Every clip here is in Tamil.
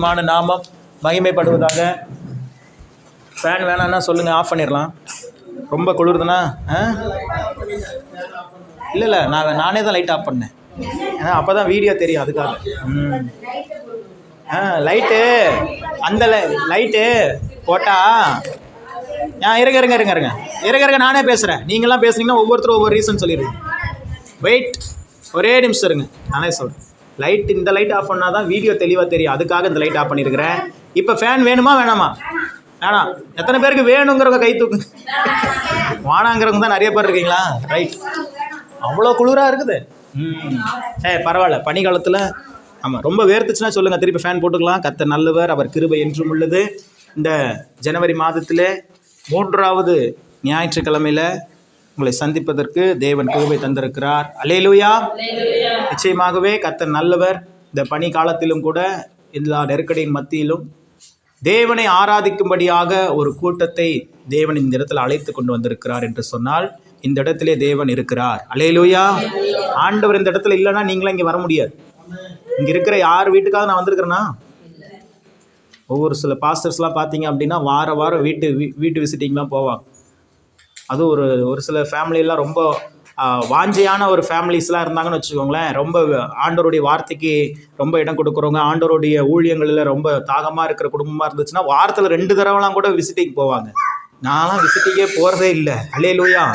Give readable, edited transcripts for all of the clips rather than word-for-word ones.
பரிசுத்தமான நாமம் மகிமைப்படுவதாக. ஃபேன் வேணான்னா சொல்லுங்கள், ஆஃப் பண்ணிடலாம். ரொம்ப குளிர்துண்ணா. இல்லை நானே தான் லைட் ஆஃப் பண்ணேன். அப்போ தான் வீடியோ தெரியும், அதுக்காக. லைட்டு அந்த லைட்டு போட்டா இருங்க நானே பேசுகிறேன். நீங்களாம் பேசுனீங்கன்னா ஒவ்வொருத்தரும் ஒவ்வொரு ரீசன் சொல்லிடுங்க. வெயிட், ஒரே நிமிஷம் இருங்க, நானே சொல்கிறேன். லைட் இந்த லைட் ஆஃப் பண்ணால் தான் வீடியோ தெளிவாக தெரியும், அதுக்காக இந்த லைட் ஆஃப் பண்ணியிருக்கிறேன். இப்போ ஃபேன் வேணுமா வேணாமா? வேணாம். எத்தனை பேருக்கு வேணுங்கிறவங்க கை தூக்குங்க. வானாங்கிறவங்க தான் நிறைய பேர் இருக்கீங்களா? ரைட். அவ்வளோ குளிராக இருக்குது. பரவாயில்ல, பனிக்காலத்தில் ஆமாம் ரொம்ப வேர்த்துச்சுன்னா சொல்லுங்கள், திருப்பி ஃபேன் போட்டுக்கலாம். கர்த்தர் நல்லவர், அவர் கிருபை என்றும் உள்ளது. இந்த ஜனவரி மாதத்தில் 3வது ஞாயிற்றுக்கிழமையில் உங்களை சந்திப்பதற்கு தேவன் கிருபை தந்திருக்கிறார். அல்லேலூயா. நிச்சயமாகவே கர்த்தர் நல்லவர். இந்த பனி காலத்திலும் கூட எல்லா நெருக்கடியின் மத்தியிலும் தேவனை ஆராதிக்கும்படியாக ஒரு கூட்டத்தை தேவன் இந்த இடத்துல அழைத்து கொண்டு வந்திருக்கிறார் என்று சொன்னால் இந்த இடத்திலே தேவன் இருக்கிறார். அல்லேலூயா. ஆண்டவர் இந்த இடத்துல இல்லைன்னா நீங்களாம் இங்கே வர முடியாது. இங்கே இருக்கிற யார் வீட்டுக்காக நான் வந்திருக்கிறேன்னா, ஒவ்வொரு சில பாஸ்டர்ஸ்லாம் பார்த்தீங்க அப்படின்னா வாரம் வீட்டு விசிட்டிங்லாம் போவாங்க. அதுவும் ஒரு சில ஃபேமிலியெல்லாம் ரொம்ப வாஞ்சையான ஒரு ஃபேமிலிஸ்லாம் இருந்தாங்கன்னு வச்சுக்கோங்களேன். ரொம்ப ஆண்டவருடைய வார்த்தைக்கு ரொம்ப இடம் கொடுக்குறவங்க, ஆண்டவருடைய ஊழியங்களில் ரொம்ப தாகமாக இருக்கிற குடும்பமாக இருந்துச்சுன்னா வாரத்தில் 2 தடவைலாம் கூட விசிட்டிங் போவாங்க. நான்லாம் விசிட்டிங்கே போகிறதே இல்லை. அல்லேலூயா.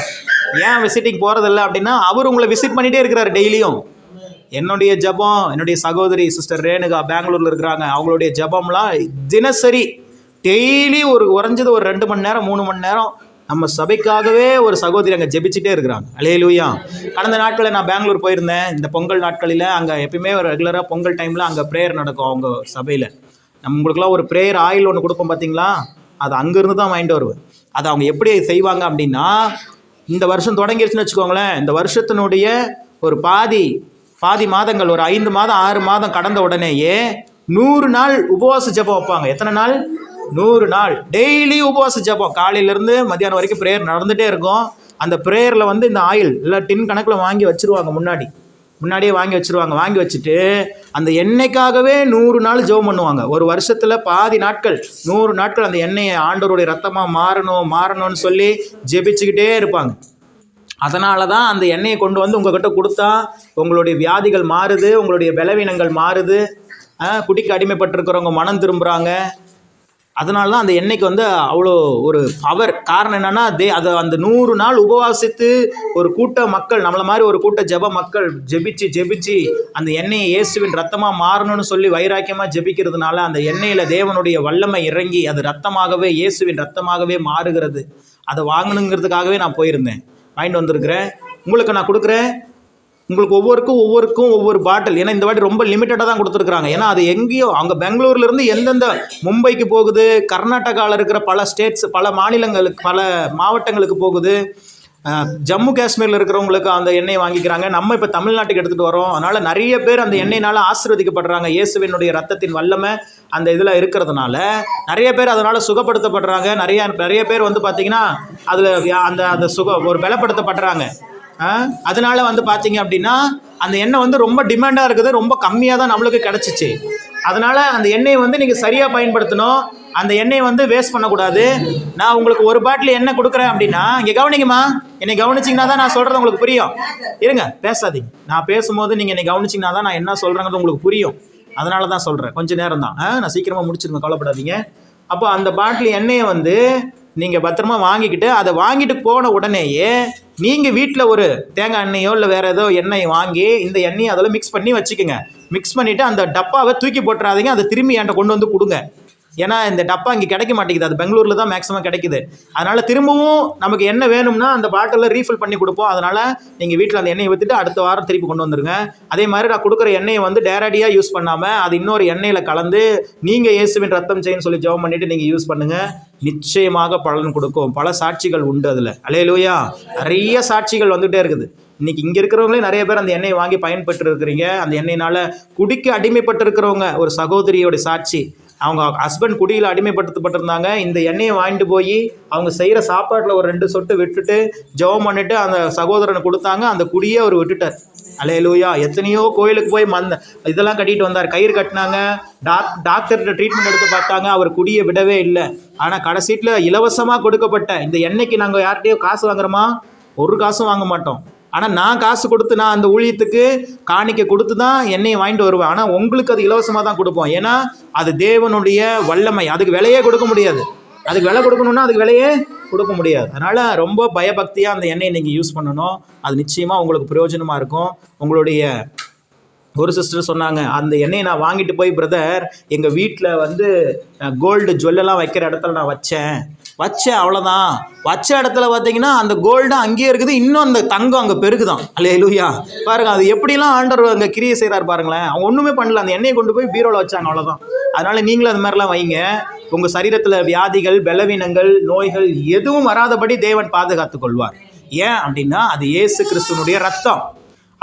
ஏன் விசிட்டிங் போகிறதில்ல அப்படின்னா, அவர் உங்களை விசிட் பண்ணிகிட்டே இருக்கிறார் டெய்லியும். என்னுடைய ஜபம், என்னுடைய சகோதரி சிஸ்டர் ரேணுகா பெங்களூரில் இருக்கிறாங்க, அவங்களுடைய ஜபம்லாம் தினசரி டெய்லி குறைஞ்சது ஒரு 2 மணி நேரம் 3 மணி நேரம் நம்ம சபைக்காகவே ஒரு சகோதரி அங்கே ஜெபிச்சுட்டே இருக்கிறாங்க. அல்லேலூயா. கடந்த நாட்களில் நான் பெங்களூர் போயிருந்தேன். இந்த பொங்கல் நாட்களில் அங்கே எப்பயுமே ஒரு ரெகுலராக பொங்கல் டைமில் அங்கே ப்ரேயர் நடக்கும் அவங்க சபையில். உங்களுக்குலாம் ஒரு ப்ரேயர் ஆயில் ஒன்று கொடுப்போம் பார்த்தீங்களா, அது அங்கேருந்து தான் வாங்கிட்டு வருவேன். அதை அவங்க எப்படி செய்வாங்க அப்படின்னா, இந்த வருஷம் தொடங்கிடுச்சுன்னு வச்சுக்கோங்களேன், இந்த வருஷத்தினுடைய ஒரு பாதி மாதங்கள், ஒரு 5 மாதம் 6 மாதம் கடந்த உடனேயே 100 நாள் உபவாச ஜெபம் வைப்பாங்க. எத்தனை நாள்? 100 நாள். டெய்லி உபவாச ஜெபம், காலையிலேருந்து மத்தியானம் வரைக்கும் ப்ரேயர் நடந்துகிட்டே இருக்கும். அந்த ப்ரேயரில் வந்து இந்த ஆயில் இல்லை டின் கணக்கில் வாங்கி வச்சுருவாங்க. முன்னாடியே வாங்கி வச்சுருவாங்க. வாங்கி வச்சுட்டு அந்த எண்ணெய்க்காகவே 100 நாள் ஜெபம் பண்ணுவாங்க. ஒரு வருஷத்தில் பாதி நாட்கள் 100 நாட்கள் அந்த எண்ணெயை ஆண்டவருடைய ரத்தமாக மாறணும்னு சொல்லி ஜெபிச்சுக்கிட்டே இருப்பாங்க. அதனால தான் அந்த எண்ணெயை கொண்டு வந்து உங்கள்கிட்ட கொடுத்தா உங்களுடைய வியாதிகள் மாறுது, உங்களுடைய பலவீனங்கள் மாறுது, குடிக்க அடிமைப்பட்டிருக்கிறவங்க மனம் திரும்புகிறாங்க. அதனால தான் அந்த எண்ணெய்க்கு வந்து அவ்வளோ ஒரு பவர். காரணம் என்னென்னா, அதை அந்த 100 நாள் உபவாசித்து ஒரு கூட்ட மக்கள், நம்மளை மாதிரி ஒரு கூட்ட ஜெப மக்கள் ஜெபிச்சு அந்த எண்ணெயை இயேசுவின் ரத்தமாக மாறணும்னு சொல்லி வைராக்கியமாக ஜெபிக்கிறதுனால அந்த எண்ணெயில் தேவனுடைய வல்லமை இறங்கி அது ரத்தமாகவே, இயேசுவின் ரத்தமாகவே மாறுகிறது. அதை வாங்கணுங்கிறதுக்காகவே நான் போயிருந்தேன், வாங்கிட்டு வந்திருக்கிறேன். உங்களுக்கு நான் கொடுக்குறேன். உங்களுக்கு ஒவ்வொருக்கும் ஒவ்வொரு பாட்டில். ஏன்னா இந்த வாட்டி ரொம்ப லிமிட்டடாக தான் கொடுத்துருக்குறாங்க. ஏன்னா அது எங்கேயோ அங்கே பெங்களூர்லேருந்து எந்தெந்த மும்பைக்கு போகுது, கர்நாடகாவில் இருக்கிற பல ஸ்டேட்ஸ், பல மாநிலங்களுக்கு, பல மாவட்டங்களுக்கு போகுது. ஜம்மு காஷ்மீரில் இருக்கிறவங்களுக்கு அந்த எண்ணெயை வாங்கிக்கிறாங்க. நம்ம இப்போ தமிழ்நாட்டுக்கு எடுத்துகிட்டு வரோம். அதனால் நிறைய பேர் அந்த எண்ணெயினால் ஆசீர்வதிக்கப்படுறாங்க. இயேசுவினுடைய ரத்தத்தின் வல்லமை அந்த இதில் இருக்கிறதுனால நிறைய பேர் அதனால் சுகப்படுத்தப்படுறாங்க. நிறைய பேர் வந்து பார்த்திங்கன்னா அதில் அந்த ஒரு பலப்படுத்தப்படுறாங்க. அதனால வந்து பார்த்தீங்க அப்படின்னா அந்த எண்ணெய் வந்து ரொம்ப டிமாண்டாக இருக்குது, ரொம்ப கம்மியாக தான் நம்மளுக்கு கிடச்சிச்சு. அதனால் அந்த எண்ணெயை வந்து நீங்கள் சரியாக பயன்படுத்தணும். அந்த எண்ணெயை வந்து வேஸ்ட் பண்ணக்கூடாது. நான் உங்களுக்கு ஒரு பாட்டில் எண்ணெய் கொடுக்குறேன் அப்படின்னா, இங்கே கவனிங்கம்மா, என்னை கவனிச்சிங்கன்னா தான் நான் சொல்கிறது உங்களுக்கு புரியும். இருங்க, பேசாதீங்க. நான் பேசும்போது நீங்கள் என்னை கவனிச்சிங்கன்னா தான் நான் என்ன சொல்கிறேங்கிறது உங்களுக்கு புரியும். அதனால தான் சொல்கிறேன், கொஞ்சம் நேரம் தான், நான் சீக்கிரமாக முடிச்சிருங்க, கவலைப்படாதீங்க. அப்போ அந்த பாட்டில் எண்ணெயை வந்து நீங்கள் பத்திரமா வாங்கிக்கிட்டு, அதை வாங்கிட்டு போன உடனேயே நீங்கள் வீட்டில் ஒரு தேங்காய் எண்ணெயோ இல்லை வேறு ஏதோ எண்ணெய் வாங்கி இந்த எண்ணெயை அதில் மிக்ஸ் பண்ணி வச்சுக்கோங்க. மிக்ஸ் பண்ணிவிட்டு அந்த டப்பாவை தூக்கி போட்டுறாதீங்க, அதை திரும்பி என்கிட்ட கொண்டு வந்து கொடுங்க. ஏன்னா இந்த டப்பா இங்கே கிடைக்க மாட்டேங்குது, அது பெங்களூரில் தான் மேக்ஸிமம் கிடைக்குது. அதனால் திரும்பவும் நமக்கு என்ன வேணும்னா அந்த பாட்டிலில் ரீஃபில் பண்ணி கொடுப்போம். அதனால் நீங்கள் வீட்டில் அந்த எண்ணெயை ஊற்றிட்டு அடுத்த வாரம் திருப்பி கொண்டு வந்துருங்க. அதே மாதிரி நான் கொடுக்குற எண்ணெயை வந்து டேரக்டாக யூஸ் பண்ணாமல் அது இன்னொரு எண்ணெயில் கலந்து நீங்கள் இயேசுவின் ரத்தம் செய்யன்னு சொல்லி ஜெபம் பண்ணிவிட்டு நீங்கள் யூஸ் பண்ணுங்கள். நிச்சயமாக பலன் கொடுக்கும். பல சாட்சிகள் உண்டு அதில். அல்லேலூயா. நிறைய சாட்சிகள் வந்துகிட்டே இருக்குது. இன்றைக்கி இங்கே இருக்கிறவங்களே நிறைய பேர் அந்த எண்ணெயை வாங்கி பயன்பெற்று இருக்கிறீங்க. அந்த எண்ணெயினால் குடிக்க அடிமைப்பட்டு இருக்கிறவங்க ஒரு சகோதரியோட சாட்சி. அவங்க ஹஸ்பண்ட் குடியில் அடிமைப்படுத்தப்பட்டிருந்தாங்க. இந்த எண்ணெயை வாங்கிட்டு போய் அவங்க செய்கிற சாப்பாட்டில் ஒரு 2 சொட்டு விட்டுட்டு ஜெபம் பண்ணிவிட்டு அந்த சகோதரனை கொடுத்தாங்க. அந்த குடியை அவர் விட்டுட்டார். அல்லேலூயா. எத்தனையோ கோயிலுக்கு போய் இதெல்லாம் கட்டிட்டு வந்தார், கயிறு கட்டினாங்க, டாக்டர்கிட்ட ட்ரீட்மெண்ட் எடுத்து பார்த்தாங்க, அவர் குடியை விடவே இல்லை. ஆனால் கடைசீட்டில் இலவசமாக கொடுக்கப்பட்ட இந்த எண்ணெய்க்கு நாங்கள் யார்கிட்டையோ காசு வாங்குறோமா? ஒரு காசும் வாங்க மாட்டோம். ஆனால் நான் காசு கொடுத்து நான் அந்த ஊழியத்துக்கு காணிக்கை கொடுத்து தான் எண்ணெயை வாங்கிட்டு வருவேன். ஆனால் உங்களுக்கு அது இலவசமாக தான் கொடுப்போம். ஏன்னா அது தேவனுடைய வல்லமை, அதுக்கு விலையே கொடுக்க முடியாது. அதுக்கு விலை கொடுக்கணுன்னா அதுக்கு விலையே கொடுக்க முடியாது. அதனால் ரொம்ப பயபக்தியாக அந்த எண்ணெயை நீங்கள் யூஸ் பண்ணணும். அது நிச்சயமாக உங்களுக்கு பிரயோஜனமாக இருக்கும். உங்களுடைய ஒரு சிஸ்டர் சொன்னாங்க, அந்த எண்ணெயை நான் வாங்கிட்டு போய் பிரதர் எங்கள் வீட்டில் கோல்டு ஜுவல்லெல்லாம் வைக்கிற இடத்துல நான் வச்சேன் அவ்வளோதான். வச்ச இடத்துல பார்த்தீங்கன்னா அந்த கோல்டு அங்கேயே இருக்குது, இன்னும் அந்த தங்கம் அங்கே பெருகுதான். அல்லேலூயா. பாருங்கள், அது எப்படிலாம் ஆண்டவர் அங்கே கிரியை செய்கிறார் பாருங்களேன். அவங்க ஒன்றுமே பண்ணல, அந்த எண்ணெயை கொண்டு போய் பீரோவில் வச்சாங்க, அவ்வளோதான். அதனால் நீங்களும் அது மாதிரிலாம் வைங்க. உங்கள் சரீரத்தில் வியாதிகள், பலவீனங்கள், நோய்கள் எதுவும் வராதபடி தேவன் பாதுகாத்து கொள்வார். ஏன் அப்படின்னா அது இயேசு கிறிஸ்துவனுடைய ரத்தம்.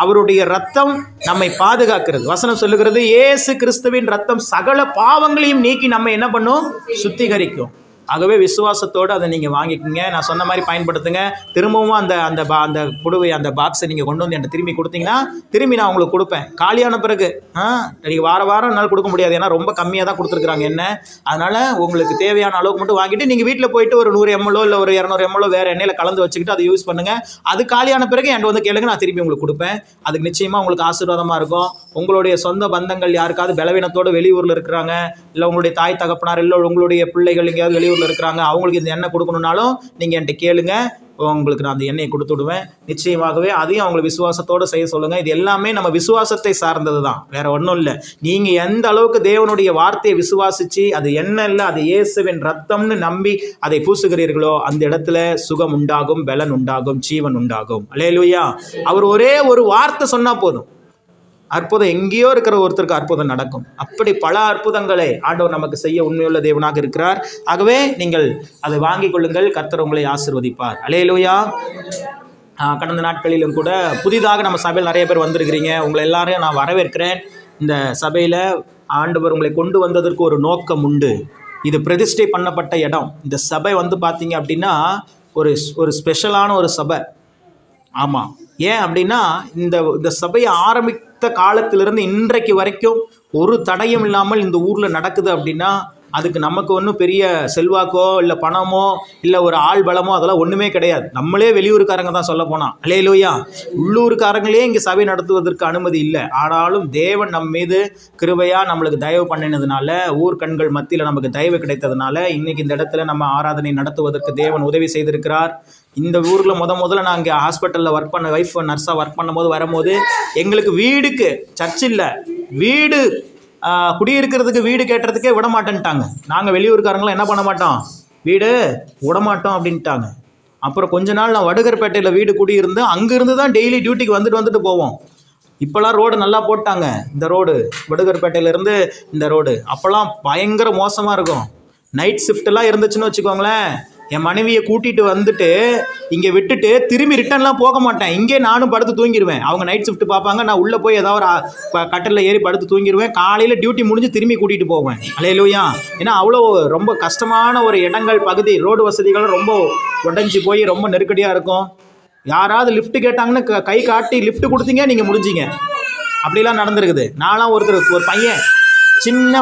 அவருடைய ரத்தம் நம்மை பாதுகாக்கிறது. வசனம் சொல்லுகிறது, இயேசு கிறிஸ்துவின் ரத்தம் சகல பாவங்களையும் நீக்கி நம்ம என்ன பண்ணும்? சுத்திகரிக்கும். ஆகவே விசுவாசத்தோடு அதை நீங்கள் வாங்கிக்கோங்க. நான் சொன்ன மாதிரி பயன்படுத்துங்க. திரும்பவும் அந்த புடுவை அந்த பாக்ஸை நீங்கள் கொண்டு வந்து என்கிட்ட திரும்பி கொடுத்தீங்கன்னா திரும்பி நான் உங்களுக்கு கொடுப்பேன். காலியான பிறகு நீங்கள் வாரம் என்னால் கொடுக்க முடியாது, ஏன்னா ரொம்ப கம்மியாக தான் கொடுத்துருக்குறாங்க என்ன. அதனால் உங்களுக்கு தேவையான அளவுக்கு மட்டும் வாங்கிட்டு நீங்கள் வீட்டில் போயிட்டு ஒரு 100 ml இல்லை ஒரு 200 ml வேறு எண்ணெயில் கலந்து வச்சுக்கிட்டு அதை யூஸ் பண்ணுங்கள். அது காலியான பிறகு என்கிட்ட வந்து கேளுங்க, நான் திரும்பி உங்களுக்கு கொடுப்பேன். அதுக்கு நிச்சயமாக உங்களுக்கு ஆசீர்வாதமாக இருக்கும். உங்களுடைய சொந்த பந்தங்கள் யாருக்காவது பலவீனத்தோடு வெளியூரில் இருக்கிறாங்க, இல்லை உங்களுடைய தாய் தகப்பனார், இல்லை உங்களுடைய பிள்ளைகள் எங்கேயாவது வெளியூரில் இருக்கிறாங்க, அவங்களுக்கு இந்த எண்ணெய் கொடுக்கணுன்னாலும் நீங்கள் என்கிட்ட கேளுங்க, உங்களுக்கு நான் அந்த எண்ணெயை கொடுத்து விடுவேன். நிச்சயமாகவே அதையும் அவங்களுக்கு விசுவாசத்தோடு செய்ய சொல்லுங்கள். இது எல்லாமே நம்ம விசுவாசத்தை சார்ந்தது தான், வேறு ஒன்றும் இல்லை. நீங்கள் எந்த அளவுக்கு தேவனுடைய வார்த்தையை விசுவாசித்து அது எண்ணெய் இல்லை அது இயேசுவின் ரத்தம்னு நம்பி அதை பூசுகிறீர்களோ அந்த இடத்துல சுகம் உண்டாகும், பலன் உண்டாகும், ஜீவன் உண்டாகும். அல்லேலூயா. அவர் ஒரே ஒரு வார்த்தை சொன்னால் போதும், அற்புதம் எங்கேயோ இருக்கிற ஒருத்தருக்கு அற்புதம் நடக்கும். அப்படி பல அற்புதங்களை ஆண்டவர் நமக்கு செய்ய உண்மையுள்ள தேவனாக இருக்கிறார். ஆகவே நீங்கள் அதை வாங்கிக் கொள்ளுங்கள். கர்த்தர் உங்களை ஆசீர்வதிப்பார். அல்லேலூயா. கடந்த நாட்களிலும் கூட புதிதாக நம்ம சபையில் நிறைய பேர் வந்திருக்கிறீங்க. உங்களை எல்லாரையும் நான் வரவேற்கிறேன். இந்த சபையில் ஆண்டவர் உங்களை கொண்டு வந்ததற்கு ஒரு நோக்கம் உண்டு. இது பிரதிஷ்டை பண்ணப்பட்ட இடம். இந்த சபை பார்த்தீங்க அப்படின்னா ஒரு ஸ்பெஷலான ஒரு சபை. ஆமாம். ஏன் அப்படின்னா இந்த சபையை ஆரம்பித்த காலத்திலிருந்து இன்றைக்கு வரைக்கும் ஒரு தடையும் இல்லாமல் இந்த ஊரில் நடக்குது அப்படின்னா அதுக்கு நமக்கு ஒன்றும் பெரிய செல்வாக்கோ இல்லை பணமோ இல்லை ஒரு ஆள் பலமோ அதெல்லாம் ஒன்றுமே கிடையாது. நம்மளே வெளியூருக்காரங்க தான் சொல்ல போனால். அல்லேலூயா. உள்ளூருக்காரங்களே இங்கே சபை நடத்துவதற்கு அனுமதி இல்லை. ஆனாலும் தேவன் நம் மீது கிருபையாக நம்மளுக்கு தயவு பண்ணினதுனால, ஊர் கண்கள் மத்தியில் நமக்கு தயவு கிடைத்ததுனால இன்றைக்கி இந்த இடத்துல நம்ம ஆராதனை நடத்துவதற்கு தேவன் உதவி செய்திருக்கிறார். இந்த ஊரில் முதல்ல நான் இங்கே ஹாஸ்பிட்டலில் ஒர்க் பண்ண வைஃப் நர்ஸாக ஒர்க் பண்ணும்போது வரும்போது எங்களுக்கு வீடுக்கு சர்ச் இல்லை, வீடு குடியிருக்கிறதுக்கு வீடு கேட்டுறதுக்கே விட மாட்டேன்ட்டாங்க. நாங்கள் வெளியூருக்காரங்களாம் என்ன பண்ண மாட்டோம், வீடு விடமாட்டோம் அப்படின்ட்டாங்க. அப்புறம் கொஞ்ச நாள் நான் வடுகர்பேட்டையில் வீடு குடியிருந்து அங்கேருந்து தான் டெய்லி டியூட்டிக்கு வந்துட்டு போவோம். இப்போல்லாம் ரோடு நல்லா போட்டாங்க. இந்த ரோடு வடுகர்பேட்டையிலேருந்து இந்த ரோடு அப்போல்லாம் பயங்கர மோசமாக இருக்கும். நைட் ஷிஃப்ட்டெல்லாம் இருந்துச்சுன்னு வச்சுக்கோங்களேன், என் மனைவியை கூட்டிகிட்டு வந்துட்டு இங்கே விட்டுட்டு திரும்பி ரிட்டர்ன்லாம் போக மாட்டேன். இங்கே நானும் படுத்து தூங்கிடுவேன். அவங்க நைட் ஷிஃப்ட் பார்ப்பாங்க, நான் உள்ளே போய் ஏதாவது ஒரு கட்டிலில் ஏறி படுத்து தூங்கிடுவேன். காலையில் டியூட்டி முடிஞ்சு திரும்பி கூட்டிகிட்டு போவேன். அல்லேலூயா. ஏன்னா அவ்வளோ ரொம்ப கஷ்டமான ஒரு இடங்கள், பகுதி, ரோடு வசதிகள் ரொம்ப உடஞ்சி போய் ரொம்ப நெருக்கடியாக இருக்கும். யாராவது லிஃப்ட் கேட்டாங்கன்னு கை காட்டி லிஃப்ட் கொடுத்தீங்க, நீங்கள் முடிஞ்சிங்க. அப்படிலாம் நடந்திருக்குது. நான்லாம் ஒரு பையன் சின்ன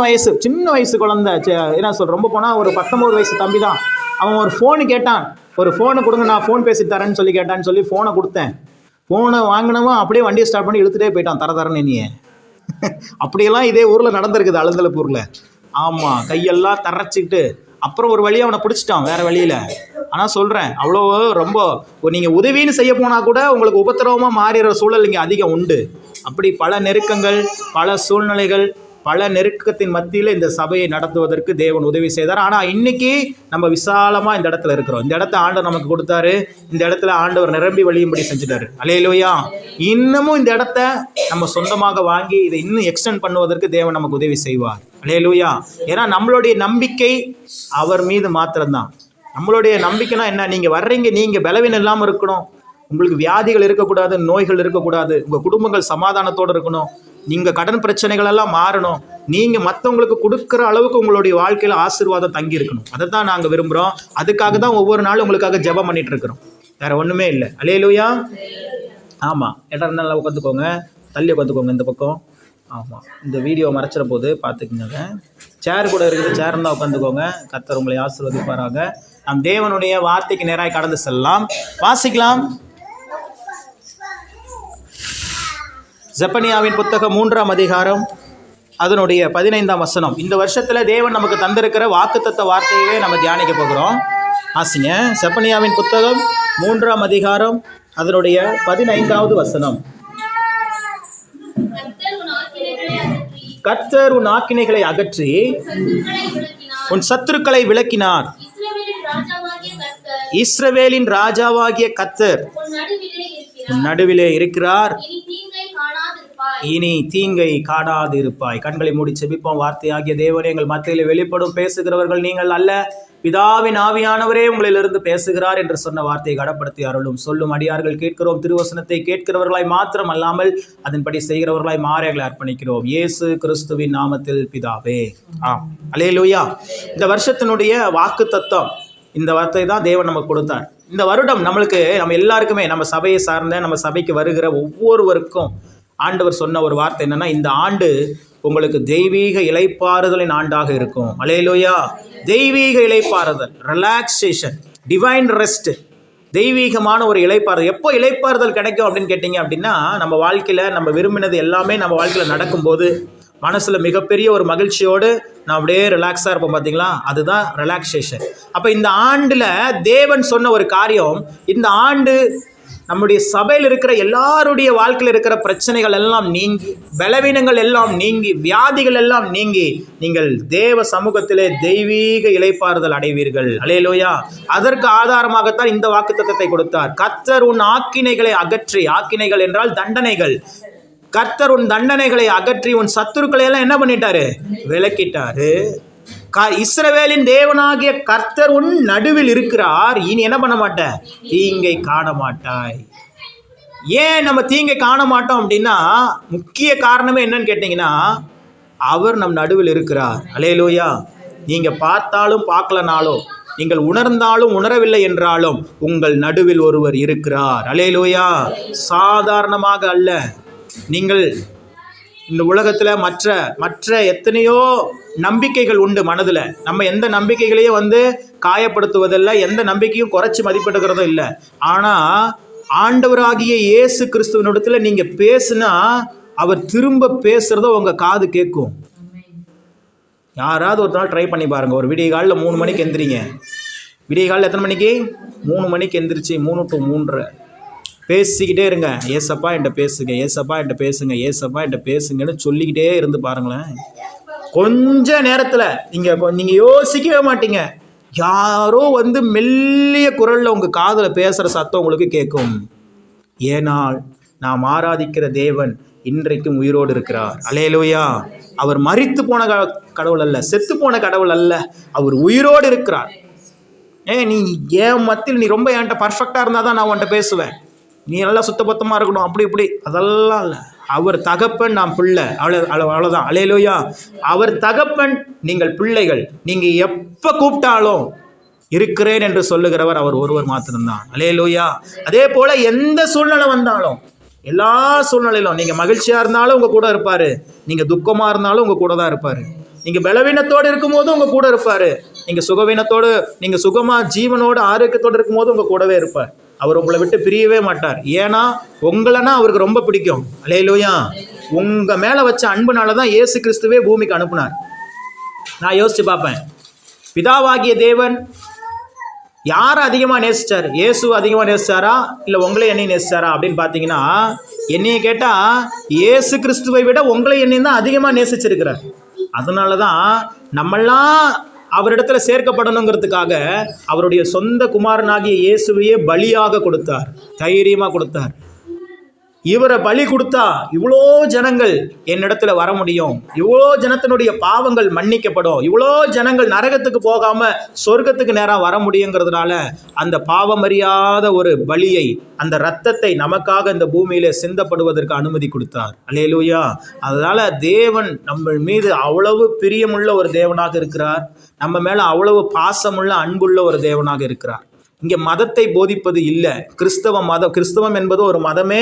வயசு குழந்தை, என்ன சொல்ற, ரொம்ப போனால் ஒரு 19 வயசு தம்பி தான். அவன் ஒரு ஃபோனு கேட்டான், ஒரு ஃபோனை கொடுங்க நான் ஃபோன் பேசி தரேன்னு சொல்லி கேட்டான்னு சொல்லி ஃபோனை கொடுத்தேன். ஃபோனை வாங்கினவன் அப்படியே வண்டியை ஸ்டார்ட் பண்ணி இழுத்துட்டே போயிட்டான், தரன்னு நீ. அப்படியெல்லாம் இதே ஊரில் நடந்திருக்குது, அலந்தலப்பூரில். ஆமாம், கையெல்லாம் தரைச்சிக்கிட்டு அப்புறம் ஒரு வழியை அவனை பிடிச்சிட்டான், வேறு வழியில். ஆனால் சொல்கிறேன், அவ்வளோ ரொம்ப நீங்கள் உதவின்னு செய்ய போனால் கூட உங்களுக்கு உபத்திரவமாக மாறிடுற சூழல் இங்கே அதிகம் உண்டு. அப்படி பல நெருக்கங்கள், பல சூழ்நிலைகள், பல நெருக்கத்தின் மத்தியில் இந்த சபையை நடத்துவதற்கு தேவன் உதவி செய்தார். ஆனால் இன்றைக்கி நம்ம விசாலமாக இந்த இடத்துல இருக்கிறோம். இந்த இடத்த ஆண்டவர் நமக்கு கொடுத்தாரு. இந்த இடத்துல ஆண்டவர் நிரம்பி வழியும்படி செஞ்சுட்டாரு. அல்லேலூயா. இன்னமும் இந்த இடத்த நம்ம சொந்தமாக வாங்கி இதை இன்னும் எக்ஸ்டெண்ட் பண்ணுவதற்கு தேவன் நமக்கு உதவி செய்வார். அல்லேலூயா. ஏன்னா நம்மளுடைய நம்பிக்கை அவர் மீது மாத்திரம்தான். நம்மளுடைய நம்பிக்கைனா என்ன, நீங்கள் வர்றீங்க, நீங்கள் பலவீனம் இல்லாமல் இருக்கணும், உங்களுக்கு வியாதிகள் இருக்கக்கூடாது, நோய்கள் இருக்கக்கூடாது, உங்கள் குடும்பங்கள் சமாதானத்தோடு இருக்கணும், நீங்கள் கடன் பிரச்சனைகள் எல்லாம் மாறணும், நீங்கள் மற்றவங்களுக்கு கொடுக்குற அளவுக்கு உங்களுடைய வாழ்க்கையில் ஆசீர்வாதம் தங்கி இருக்கணும். அதை தான் நாங்கள் விரும்புகிறோம். அதுக்காக தான் ஒவ்வொரு நாளும் உங்களுக்காக ஜெபம் பண்ணிட்டு இருக்கிறோம், வேறு ஒன்றுமே இல்லை. அல்லேலூயா. ஆமாம், இடம் இருந்தால் நல்லா உட்காந்துக்கோங்க, தள்ளி உட்காந்துக்கோங்க இந்த பக்கம். ஆமாம், இந்த வீடியோ மறைச்சிட போது பார்த்துக்குங்க. சேர் கூட இருக்குது, சேர் இருந்தால் உட்காந்துக்கோங்க. கர்த்தர் உங்களை ஆசீர்வதிப்பாராக. நம் தேவனுடைய வார்த்தைக்கு நேராக கடந்து செல்லலாம். வாசிக்கலாம். செப்பனியாவின் புத்தகம் 3ஆம் அதிகாரம் அதனுடைய 15ஆம் வசனம். இந்த வருஷத்தில் தேவன் நமக்கு தந்திருக்கிற வாக்குத்தத்த வார்த்தையவே நம்ம தியானிக்க போகிறோம். ஆசிங்க, செப்பனியாவின் புத்தகம் 3ஆம் அதிகாரம் அதனுடைய 15வது வசனம். கர்த்தர் உன் ஆக்கினைகளை அகற்றி உன் சத்துருக்களை விலக்கினார். இஸ்ரவேலின் ராஜாவாகிய கர்த்தர் உன் நடுவிலே இருக்கிறார். இனி தீங்கை காணாது இருப்பாய். கண்களை மூடி செபிப்போம். வார்த்தையாகிய தேவனே, எங்கள் மத்தியில் வெளிப்படும் பேசுகிறவர்கள் நீங்கள் அல்ல, பிதாவின் ஆவியானவரே உங்களிலிருந்து பேசுகிறார் என்று சொன்ன வார்த்தையை கடப்படுத்தி அருளும். சொல்லும் அடியார்கள் கேட்கிறோம். திருவசனத்தை கேட்கிறவர்களாய் மாத்திரம் அல்லாமல் அதன்படி செய்கிறவர்களாய் மாறைகளை அர்ப்பணிக்கிறோம். இயேசு கிறிஸ்துவின் நாமத்தில் பிதாவே, அல்லேலூயா. இந்த வருஷத்தினுடைய வாக்கு தத்தம், இந்த வார்த்தை தான் தேவன் நமக்கு கொடுத்தார். இந்த வருடம் நம்மளுக்கு, நம்ம எல்லாருக்குமே, நம்ம சபையை சார்ந்த, நம்ம சபைக்கு வருகிற ஒவ்வொருவருக்கும் ஆண்டவர் சொன்ன ஒரு வார்த்தை என்னன்னா, இந்த ஆண்டு உங்களுக்கு தெய்வீக இளைப்பாறுதலின் ஆண்டாக இருக்கும். அல்லேலூயா. தெய்வீக இளைப்பாறுதல், ரிலாக்ஸேஷன், டிவைன் ரெஸ்ட், தெய்வீகமான ஒரு இளைப்பாறுதல். எப்போ இளைப்பாறுதல் கிடைக்கும் அப்படின்னு கேட்டிங்க அப்படின்னா, நம்ம வாழ்க்கையில் நம்ம விரும்பினது எல்லாமே நம்ம வாழ்க்கையில் நடக்கும்போது மனசில் மிகப்பெரிய ஒரு மகிழ்ச்சியோடு நான் அப்படியே ரிலாக்ஸாக இருப்போம். பார்த்தீங்களா, அதுதான் ரிலாக்ஸேஷன். அப்போ இந்த ஆண்டில் தேவன் சொன்ன ஒரு காரியம், இந்த ஆண்டு நம்முடைய சபையில் இருக்கிற எல்லாருடைய வாழ்க்கையில் இருக்கிற பிரச்சனைகள் எல்லாம் நீங்கி, பலவீனங்கள் எல்லாம் நீங்கி, வியாதிகள் எல்லாம் நீங்கி, நீங்கள் தேவ சமூகத்திலே தெய்வீக இளைப்பாறுதல் அடைவீர்கள். அல்லேலூயா. அதற்கு ஆதாரமாகத்தான் இந்த வாக்குத்தத்தத்தை கொடுத்தார். கர்த்தர் உன் ஆக்கினைகளை அகற்றி, ஆக்கினைகள் என்றால் தண்டனைகள், கர்த்தர் உன் தண்டனைகளை அகற்றி உன் சத்துருக்களை எல்லாம் என்ன பண்ணிட்டாரு? விலக்கிட்டாரு. இஸ்ரவேலின் தேவனாகிய கர்த்தர் உன் நடுவில் இருக்கிறார். இனி என்ன பண்ண மாட்ட? தீங்கை காண மாட்டாய். ஏன் நம்ம தீங்கை காண மாட்டோம் அப்படின்னா, முக்கிய காரணமே என்னன்னு கேட்டீங்கன்னா, அவர் நம் நடுவில் இருக்கிறார். அல்லேலூயா. நீங்க பார்த்தாலும் பார்க்கலனாலும், நீங்கள் உணர்ந்தாலும் உணரவில்லை என்றாலும் உங்கள் நடுவில் ஒருவர் இருக்கிறார். அல்லேலூயா. சாதாரணமாக அல்ல. நீங்கள் இந்த உலகத்தில் மற்ற எத்தனையோ நம்பிக்கைகள் உண்டு மனதில். நம்ம எந்த நம்பிக்கைகளையும் காயப்படுத்துவதில்லை, எந்த நம்பிக்கையும் குறைச்சி மதிப்பிடுகிறதும் இல்லை. ஆனால் ஆண்டவராகிய இயேசு கிறிஸ்துவனிடத்தில் நீங்கள் பேசுனா அவர் திரும்ப பேசுகிறத உங்கள் காது கேட்கும். யாராவது ஒரு நாள் ட்ரை பண்ணி பாருங்கள். ஒரு விடிய காலில் 3 மணிக்கு எந்திரிங்க. விடிய காலில் எத்தனை மணிக்கு? 3 மணிக்கு எந்திரிச்சு 3 to 3:30 பேசிக்கிட்டே இருங்க. ஏசப்பா என்கிட்ட பேசுங்க, ஏசப்பா என்கிட்ட பேசுங்க, ஏசப்பா என்கிட்ட பேசுங்கன்னு சொல்லிக்கிட்டே இருந்து பாருங்களேன். கொஞ்ச நேரத்தில் நீங்கள் யோசிக்கவே மாட்டீங்க. யாரோ மெல்லிய குரலில் உங்கள் காதில் பேசுகிற சத்தம் உங்களுக்கு கேட்கும். ஏனால் நாம் ஆராதிக்கிற தேவன் இன்றைக்கும் உயிரோடு இருக்கிறார். அல்லேலூயா. அவர் மரித்து போன கடவுள் அல்ல, செத்து போன கடவுள் அல்ல, அவர் உயிரோடு இருக்கிறார். நீ என் மத்தியில் நீ ரொம்ப என்கிட்ட பர்ஃபெக்டாக இருந்தால் தான் நான் உன்கிட்ட பேசுவேன், நீ நல்லா சுத்தபத்தமாக இருக்கணும், அப்படி இப்படி அதெல்லாம் இல்லை. அவர் தகப்பன், நாம் பிள்ளை, அவ்வளோதான். அல்லேலூயா. அவர் தகப்பன், நீங்கள் பிள்ளைகள். நீங்கள் எப்போ கூப்பிட்டாலும் இருக்கிறேன் என்று சொல்லுகிறவர் அவர் ஒருவர் மாத்திரம்தான். அல்லேலூயா. அதே போல் எந்த சூழ்நிலை வந்தாலும், எல்லா சூழ்நிலையிலும் நீங்கள் மகிழ்ச்சியாக இருந்தாலும் உங்கள் கூட இருப்பார், நீங்கள் துக்கமாக இருந்தாலும் உங்கள் கூட தான் இருப்பார். நீங்கள் பலவீனத்தோடு இருக்கும்போது உங்கள் கூட இருப்பார், நீங்கள் சுகவீனத்தோடு, நீங்கள் சுகமாக ஜீவனோடு ஆரோக்கியத்தோடு இருக்கும்போது உங்கள் கூடவே இருப்பார். அவர் உங்களை விட்டு பிரியவே மாட்டார். ஏன்னா உங்களைனா அவருக்கு ரொம்ப பிடிக்கும். அல்லேலூயா. உங்கள் மேலே வச்ச அன்புனால தான் இயேசு கிறிஸ்துவே பூமிக்கு அனுப்புனார். நான் யோசித்து பார்ப்பேன், பிதாவாகிய தேவன் யாரை அதிகமாக நேசிச்சார்? இயேசு அதிகமாக நேசிச்சாரா, இல்லை உங்களே என்னையும் நேசிச்சாரா அப்படின்னு பார்த்தீங்கன்னா, என்னையை கேட்டால் இயேசு கிறிஸ்துவை விட உங்களை என்னையும் தான் அதிகமாக நேசிச்சிருக்கிறார். அதனால தான் நம்மெல்லாம் அவரிடத்துல சேர்க்கப்படணுங்கிறதுக்காக அவருடைய சொந்த குமாரனாகிய இயேசுவையே பலியாக கொடுத்தார், தைரியமாக கொடுத்தார். இவரை பலி கொடுத்தா இவ்வளோ ஜனங்கள் என்னிடத்துல வர முடியும், இவ்வளோ ஜனத்தினுடைய பாவங்கள் மன்னிக்கப்படும், இவ்வளோ ஜனங்கள் நரகத்துக்கு போகாமல் சொர்க்கத்துக்கு நேராக வர முடியுங்கிறதுனால அந்த பாவமறியாத ஒரு பலியை, அந்த இரத்தத்தை நமக்காக இந்த பூமியில் சிந்தப்படுவதற்கு அனுமதி கொடுத்தார். அல்லேலூயா. அதனால் தேவன் நம்ம மீது அவ்வளவு பிரியமுள்ள ஒரு தேவனாக இருக்கிறார், நம்ம மேலே அவ்வளவு பாசமுள்ள அன்புள்ள ஒரு தேவனாக இருக்கிறார். இங்கே மதத்தை போதிப்பது இல்லை. கிறிஸ்தவம் என்பது ஒரு மதமே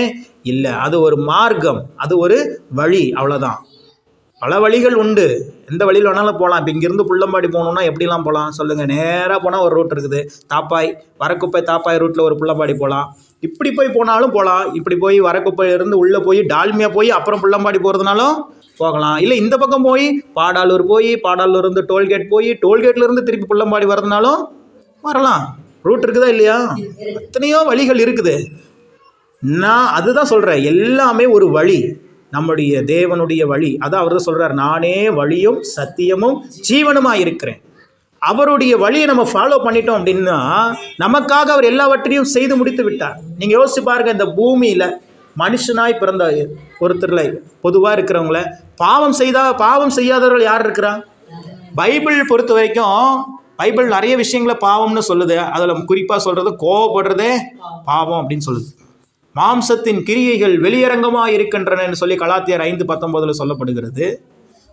இல்லை. அது ஒரு மார்க்கம், அது ஒரு வழி, அவ்வளோதான். பல வழிகள் உண்டு, எந்த வழியில் வேணாலும் போகலாம். இப்போ இங்கேருந்து புள்ளம்பாடி போகணுன்னா எப்படிலாம் போகலாம் சொல்லுங்கள்? நேராக போனால் ஒரு ரூட் இருக்குது, வரக்குப்பை தாப்பாய் ரூட்டில் ஒரு புள்ளம்பாடி போகலாம். இப்படி போனாலும் போகலாம். இப்படி போய் வரக்குப்பையிலேருந்து உள்ளே போய் டால்மியா போய் அப்புறம் புள்ளம்பாடி போகிறதுனாலும் போகலாம். இல்லை இந்த பக்கம் போய் பாடாலூர் இருந்து டோல்கேட் போய் டோல்கேட்லேருந்து திருப்பி புள்ளம்பாடி வர்றதுனாலும் வரலாம். ரூட் இருக்குதா இல்லையா? எத்தனையோ வழிகள் இருக்குது. நான் அதுதான் சொல்கிறேன், எல்லாமே ஒரு வழி, நம்முடைய தேவனுடைய வழி. அதான் அவர் தான் சொல்கிறார், நானே வழியும் சத்தியமும் ஜீவனுமாக இருக்கிறேன். அவருடைய வழியை நம்ம ஃபாலோ பண்ணிட்டோம் அப்படின்னா நமக்காக அவர் எல்லாவற்றையும் செய்து முடித்து விட்டார். நீங்கள் யோசிச்சு பாருங்கள், இந்த பூமியில் மனுஷனாய் பிறந்த ஒருத்தரில் பொதுவாக இருக்கிறவங்கள பாவம் செய்யாதவர்கள் யார் இருக்கிறா? பைபிள் பொறுத்த வரைக்கும் பைபிள் நிறைய விஷயங்களை பாவம்னு சொல்லுது. அதில் குறிப்பாக சொல்கிறது கோபப்படுறதே பாவம் அப்படின்னு சொல்லுது. மாம்சத்தின் கிரியைகள் வெளியரங்கமாக இருக்கின்றன சொல்லி கலாத்தியர் 5:19 சொல்லப்படுகிறது.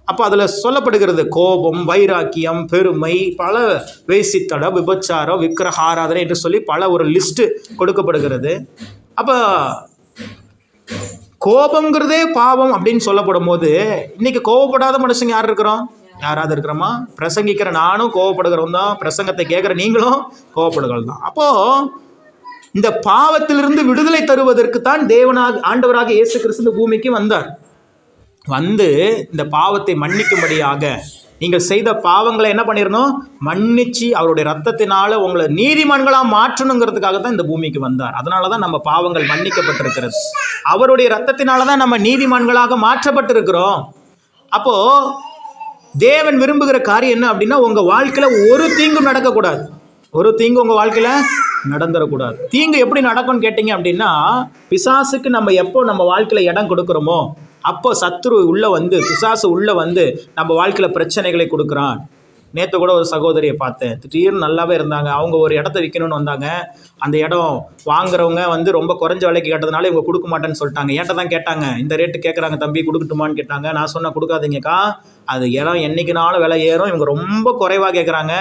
அப்போ அதில் சொல்லப்படுகிறது கோபம், வைராக்கியம், பெருமை, பல வேசித்தடம், விபச்சாரம், விக்கிரக ஆராதனை என்று சொல்லி பல ஒரு லிஸ்ட்டு கொடுக்கப்படுகிறது. அப்போ கோபங்கிறதே பாவம் அப்படின்னு சொல்லப்படும் போது இன்னைக்கு கோவப்படாத மனுஷங்க யார் இருக்கிறோம்? யாராவது இருக்கிறோமா? பிரசங்கிக்கிற நானும் கோவப்படுகிறவன் தான், பிரசங்கத்தை கேட்குற நீங்களும் கோவப்படுகிறது தான். அப்போது இந்த பாவத்திலிருந்து விடுதலை தருவதற்கு தான் ஆண்டவராக இயேசு கிறிஸ்து பூமிக்கு வந்தார். வந்து இந்த பாவத்தை மன்னிக்கும்படியாக நீங்கள் செய்த பாவங்களை என்ன பண்ணிடணும்? மன்னிச்சு அவருடைய ரத்தத்தினால உங்களை நீதிமான்களாக மாற்றணுங்கிறதுக்காக தான் இந்த பூமிக்கு வந்தார். அதனால தான் நம்ம பாவங்கள் மன்னிக்கப்பட்டிருக்கிறது. அவருடைய ரத்தத்தினால தான் நம்ம நீதிமான்களாக மாற்றப்பட்டிருக்கிறோம். அப்போது தேவன் விரும்புகிற காரியம் என்ன அப்படின்னா, உங்கள் வாழ்க்கையில் ஒரு தீங்கும் நடக்கக்கூடாது. ஒரு தீங்கு உங்கள் வாழ்க்கையில் நடந்துடக்கூடாது. தீங்கு எப்படி நடக்கும்னு கேட்டிங்க அப்படின்னா, பிசாசுக்கு நம்ம எப்போ நம்ம வாழ்க்கையில் இடம் கொடுக்குறோமோ அப்போ சத்துரு பிசாசு உள்ளே வந்து நம்ம வாழ்க்கையில் பிரச்சனைகளை கொடுக்குறான். நேற்று கூட ஒரு சகோதரியை பார்த்தேன், திடீர்னு நல்லாவே இருந்தாங்க. அவங்க ஒரு இடத்த விற்கணும்னு வந்தாங்க. அந்த இடம் வாங்குறவங்க ரொம்ப குறைஞ்ச விலைக்கு கேட்டதுனால இவங்க கொடுக்க மாட்டேன்னு சொல்லிட்டாங்க. ஏன்ட்ட தான் கேட்டாங்க, இந்த ரேட்டு கேட்குறாங்க தம்பி, கொடுக்கட்டுமான்னு கேட்டாங்க. நான் சொன்னேன், கொடுக்காதீங்கக்கா, அது இடம் என்றைக்குனாலும் விலை ஏறும். இவங்க ரொம்ப குறைவாக கேட்குறாங்க,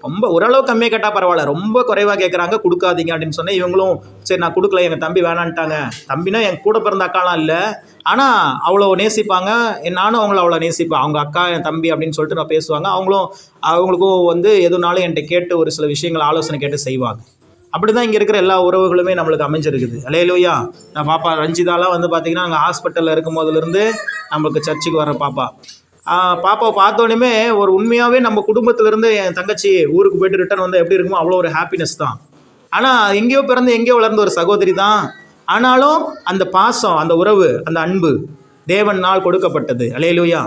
ரொம்ப ஓரளவு கம்மியாக கேட்டால் பரவாயில்ல, ரொம்ப குறைவாக கேட்குறாங்க, கொடுக்காதீங்க அப்படின்னு சொன்னேன். இவங்களும் சரி நான் கொடுக்கல, எங்கள் தம்பி வேணான்ட்டாங்க. தம்பினா என் கூட பிறந்த அக்காலாம் இல்லை, ஆனால் அவ்வளோ நேசிப்பாங்க, நானும் அவங்கள அவ்வளோ நேசிப்பேன். அவங்க அக்கா என் தம்பி அப்படின்னு சொல்லிட்டு நான் பேசுவாங்க. அவங்களுக்கும் எதுனாலும் என்கிட்ட கேட்டு ஒரு சில விஷயங்கள் ஆலோசனை கேட்டு செய்வாங்க. அப்படி தான் இங்கே இருக்கிற எல்லா உறவுகளுமே நம்மளுக்கு அமைஞ்சிருக்குது. அல்லேலூயா. நான் பாப்பா ரஞ்சிதாலாம் பார்த்திங்கன்னா அங்கே ஹாஸ்பிட்டலில் இருக்கும் போதுலேருந்து நம்மளுக்கு சர்ச்சுக்கு வர பாப்பாவை பார்த்தோன்னே ஒரு உண்மையாகவே நம்ம குடும்பத்திலேருந்து என் தங்கச்சி ஊருக்கு போய்ட்டு ரிட்டர்ன் வந்து எப்படி இருக்குமோ அவ்வளோ ஒரு ஹாப்பினஸ் தான். ஆனால் எங்கேயோ பிறந்து எங்கேயோ வளர்ந்த ஒரு சகோதரி தான். ஆனாலும் அந்த பாசம், அந்த உறவு, அந்த அன்பு தேவனால் கொடுக்கப்பட்டது. அல்லேலூயா.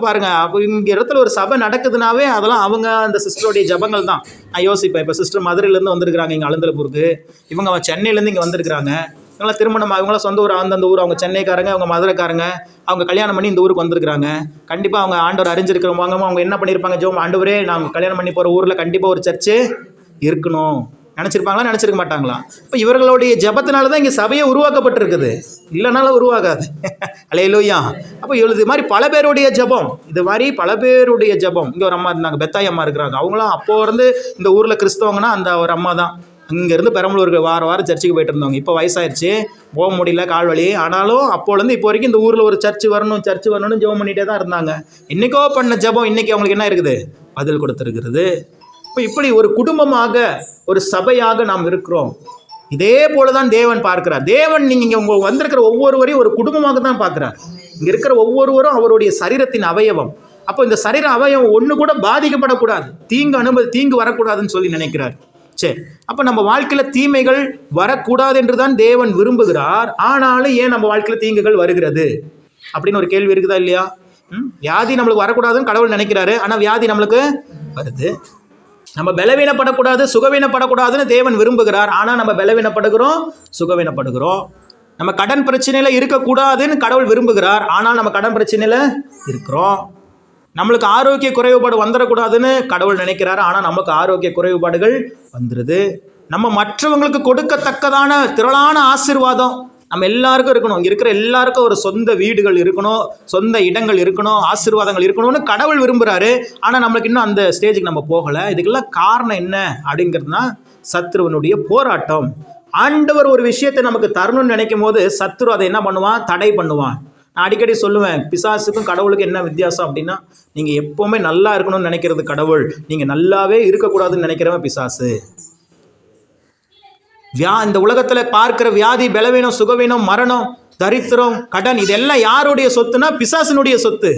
பாருங்கள், அப்போ இங்கே இடத்துல ஒரு சபை நடக்குதுனாவே அதெல்லாம் அவங்க அந்த சிஸ்டருடைய ஜபங்கள் தான். நான் யோசிப்பேன், இப்போ சிஸ்டர் மதுரையிலேருந்து வந்திருக்கிறாங்க இங்கே அலந்தலப்பூருக்கு, இவங்க சென்னையிலேருந்து இங்கே வந்திருக்கிறாங்க. இவங்களாம் திருமணம், இவங்களாம் சொந்த ஊர் அந்தந்த ஊர், அவங்க சென்னைக்காரங்க, அவங்க மதுரைக்காரங்க, அவங்க கல்யாணம் பண்ணி இந்த ஊருக்கு வந்திருக்கிறாங்க. கண்டிப்பாக அவங்க ஆண்டவர் அறிஞ்சிருக்கிறவங்க அவங்க என்ன பண்ணியிருப்பாங்க, ஜோம் ஆண்டவரே நாங்கள் கல்யாணம் பண்ணி போகிற ஊரில் கண்டிப்பாக ஒரு சர்ச்சு இருக்கணும் நினச்சிருப்பாங்களா, நினச்சிருக்க மாட்டாங்களா? இப்போ இவர்களுடைய ஜபத்தினால தான் இங்கே சபையை உருவாக்கப்பட்டிருக்குது, இல்லைனாலும் உருவாகாது. அல்லேலூயா. அப்போ இது மாதிரி பல பேருடைய ஜபம், இது மாதிரி பல பேருடைய ஜபம். இங்கே ஒரு அம்மா இருந்தாங்க, பெத்தாய் அம்மா இருக்கிறாங்க. அவங்களாம் அப்போ இருந்து இந்த ஊரில் கிறிஸ்தவங்கன்னா அந்த ஒரு அம்மா தான். இங்கேருந்து பெரம்பலூருக்கு வாரம் சர்ச்சுக்கு போயிட்டு இருந்தவங்க. இப்போ வயசாகிடுச்சு, போக முடியல, கால் வலி. ஆனாலும் அப்போலேருந்து இப்போ வரைக்கும் இந்த ஊரில் ஒரு சர்ச்சு வரணும்னு ஜெபம் பண்ணிகிட்டே தான் இருந்தாங்க. இன்றைக்கோ பண்ண ஜெபம் இன்றைக்கி அவங்களுக்கு என்ன இருக்குது? பதில் கொடுத்துருக்கிறது. இப்போ இப்படி ஒரு குடும்பமாக, ஒரு சபையாக நாம் இருக்கிறோம். இதே போல தான் தேவன் பார்க்கிறார். தேவன் நீங்கள் இங்கே வந்திருக்கிற ஒவ்வொருவரையும் ஒரு குடும்பமாக தான் பார்க்குறார். இங்கே இருக்கிற ஒவ்வொருவரும் அவருடைய சரீரத்தின் அவயவம். அப்போ இந்த சரீர அவயவம் ஒன்று கூட பாதிக்கப்படக்கூடாது, தீங்கு வரக்கூடாதுன்னு சொல்லி நினைக்கிறார். சரி, அப்போ நம்ம வாழ்க்கையில் தீமைகள் வரக்கூடாது என்று தான் தேவன் விரும்புகிறார். ஆனாலும் ஏன் நம்ம வாழ்க்கையில் தீங்குகள் வருகிறது அப்படின்னு ஒரு கேள்வி இருக்குதா இல்லையா? வியாதி நம்மளுக்கு வரக்கூடாதுன்னு கடவுள் நினைக்கிறாரு, ஆனால் வியாதி நம்மளுக்கு வருது. நம்ம பலவீனப்படக்கூடாது, சுகவீனப்படக்கூடாதுன்னு தேவன் விரும்புகிறார். ஆனால் நம்ம பலவீனப்படுகிறோம், சுகவீனப்படுகிறோம். நம்ம கடன் பிரச்சனையில் இருக்கக்கூடாதுன்னு கடவுள் விரும்புகிறார். ஆனால் நம்ம கடன் பிரச்சனையில் இருக்கிறோம். நம்மளுக்கு ஆரோக்கிய குறைபாடு வந்துடக்கூடாதுன்னு கடவுள் நினைக்கிறாரு. ஆனால் நமக்கு ஆரோக்கிய குறைபாடுகள் வந்துடுது. நம்ம மற்றவங்களுக்கு கொடுக்கத்தக்கதான திரளான ஆசீர்வாதம் நம்ம எல்லாருக்கும் இருக்கணும். இங்கே இருக்கிற எல்லாருக்கும் ஒரு சொந்த வீடுகள் இருக்கணும், சொந்த இடங்கள் இருக்கணும், ஆசீர்வாதங்கள் இருக்கணும்னு கடவுள் விரும்புகிறாரு. ஆனால் நம்மளுக்கு இன்னும் அந்த ஸ்டேஜுக்கு நம்ம போகலை. இதுக்கெல்லாம் காரணம் என்ன அப்படிங்கிறதுனா சத்ருவனுடைய போராட்டம். ஆண்டவர் ஒரு விஷயத்தை நமக்கு தரணும்னு நினைக்கும் போது சத்ரு அதை என்ன பண்ணுவான்? தடை பண்ணுவான். நான் அடிக்கடி சொல்லுவேன், பிசாசுக்கும் கடவுளுக்கும் என்ன வித்தியாசம் அப்படின்னா, நீங்கள் எப்போவுமே நல்லா இருக்கணும்னு நினைக்கிறது கடவுள், நீங்கள் நல்லாவே இருக்கக்கூடாதுன்னு நினைக்கிறவன் பிசாசு. இந்த உலகத்தில் பார்க்கிற வியாதி, பலவீனம், சுகவீனம், மரணம், தரித்திரம், கடன், இதெல்லாம் யாருடைய சொத்துனா பிசாசினுடைய சொத்து.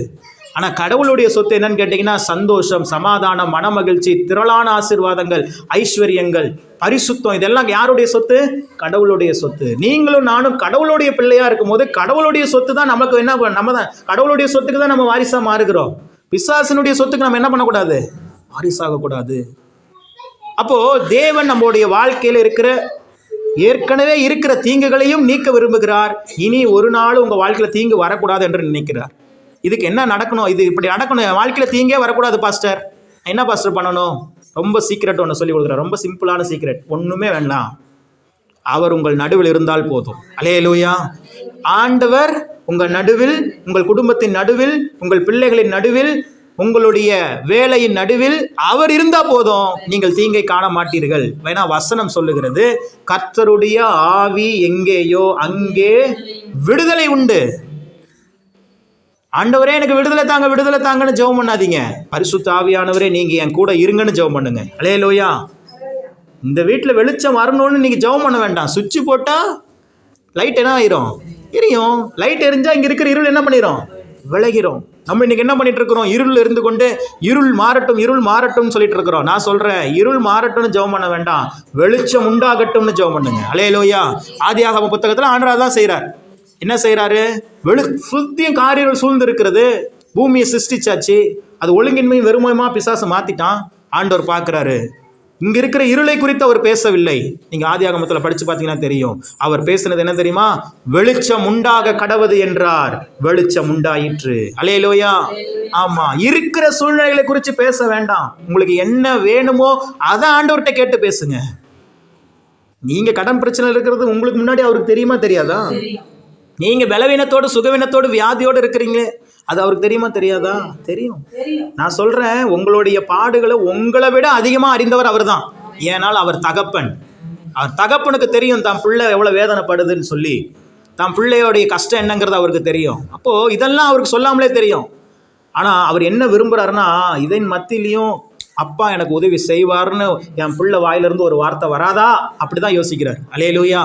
ஆனால் கடவுளுடைய சொத்து என்னன்னு கேட்டிங்கன்னா சந்தோஷம், சமாதானம், மனமகிழ்ச்சி, திரளான ஆசீர்வாதங்கள், ஐஸ்வர்யங்கள், பரிசுத்தம், இதெல்லாம் யாருடைய சொத்து? கடவுளுடைய சொத்து. நீங்களும் நானும் கடவுளுடைய பிள்ளையா இருக்கும் போது கடவுளுடைய சொத்து தான் நமக்கு என்ன, நம்ம தான் கடவுளுடைய சொத்துக்கு தான் நம்ம வாரிசாக மாறுகிறோம். பிசாசினுடைய சொத்துக்கு நம்ம என்ன பண்ணக்கூடாது? வாரிசாகக்கூடாது. அப்போது தேவன் நம்மளுடைய வாழ்க்கையில் இருக்கிற ஏற்கனவே இருக்கிற தீங்குகளையும் நீக்க விரும்புகிறார். இனி ஒரு நாள் உங்கள் வாழ்க்கையில் தீங்கு வரக்கூடாது என்று நினைக்கிறார். இதுக்கு என்ன நடக்கணும்? இது இப்படி நடக்கணும், என் வாழ்க்கையில் தீங்கே வரக்கூடாது பாஸ்டர், என்ன பாஸ்டர் பண்ணணும்? ரொம்ப சீக்ரெட் ஒன்று சொல்லி கொடுக்குறார். ரொம்ப சிம்பிளான சீக்ரெட், ஒன்றுமே வேண்டாம், அவர் உங்கள் நடுவில் இருந்தால் போதும். அல்லேலூயா. ஆண்டவர் உங்கள் நடுவில், உங்கள் குடும்பத்தின் நடுவில், உங்கள் பிள்ளைகளின் நடுவில், உங்களுடைய வேலையின் நடுவில் அவர் இருந்தால் போதும், நீங்கள் தீங்கை காண மாட்டீர்கள். வேணா வசனம் சொல்லுகிறது, கர்த்தருடைய ஆவி எங்கேயோ அங்கே விடுதலை உண்டு. ஆண்டவரே எனக்கு விடுதலை தாங்க, விடுதலை தாங்கன்னு ஜெபம் பண்ணாதீங்க. பரிசுத்த ஆவியானவரே நீங்கள் என் கூட இருங்கன்னு ஜெபம் பண்ணுங்க. அல்லேலூயா. இந்த வீட்டில் வெளிச்சம் வரணும்னு நீங்கள் ஜெபம் பண்ண வேண்டாம். சுவிட்சு போட்டால் லைட் என்ன ஆயிரும்? எரியும். லைட் எரிஞ்சால் இங்கே இருக்கிற இருள் என்ன பண்ணிடும்? விலகிரும். நம்ம இன்னைக்கு என்ன பண்ணிட்டு இருக்கிறோம்? இருள் இருந்து கொண்டு இருள் மாறட்டும், இருள் மாறட்டும்னு சொல்லிட்டு இருக்கிறோம். நான் சொல்றேன், இருள் மாறட்டும்னு ஜெபம் பண்ண வேண்டாம், வெளிச்சம் உண்டாகட்டும்னு ஜெபம் பண்ணுங்க. அல்லேலூயா. ஆதியாகம புத்தகத்தில் ஆண்டவர் தான் செய்கிறார். என்ன செய்கிறாரு? சுத்தியும் காரியங்கள் சூழ்ந்து இருக்கிறது. பூமியை சிருஷ்டிச்சாச்சு, அது ஒழுங்கின்மையும் வெறுமையுமா பிசாசு மாற்றிட்டான். ஆண்டவர் பார்க்குறாரு, இங்கே இருக்கிற இருளை குறித்து அவர் பேசவில்லை. நீங்கள் ஆதியாகமத்தில் படித்து பார்த்தீங்கன்னா தெரியும். அவர் பேசுனது என்ன தெரியுமா? வெளிச்சம் உண்டாக கடவது என்றார், வெளிச்சம் உண்டாயிற்று. அல்லேலூயா. ஆமாம், இருக்கிற சூழ்நிலைகளை குறித்து பேச வேண்டாம். உங்களுக்கு என்ன வேணுமோ அதை ஆண்டவர்கிட்ட கேட்டு பேசுங்க. நீங்கள் கடன் பிரச்சனை இருக்கிறது உங்களுக்கு முன்னாடி அவருக்கு தெரியுமா தெரியாதா? நீங்கள் பலவீனத்தோடு, சுகவீனத்தோடு, வியாதியோடு இருக்கிறீங்க, அது அவருக்கு தெரியுமா தெரியாதா? தெரியும். நான் சொல்கிறேன், உங்களுடைய பாடுகளை உங்களை விட அதிகமாக அறிந்தவர் அவர் தான். ஏனால் அவர் தகப்பன். அவர் தகப்பனுக்கு தெரியும் தான் பிள்ளை எவ்வளோ வேதனைப்படுதுன்னு சொல்லி, தான் பிள்ளையோடைய கஷ்டம் என்னங்கிறது அவருக்கு தெரியும். அப்போது இதெல்லாம் அவருக்கு சொல்லாமலே தெரியும். ஆனால் அவர் என்ன விரும்புகிறாருன்னா, இதன் மத்தியிலையும் அப்பா எனக்கு உதவி செய்வார்னு என் பிள்ளை வாயிலிருந்து ஒரு வார்த்தை வராதா, அப்படி தான் யோசிக்கிறார். அல்லேலூயா.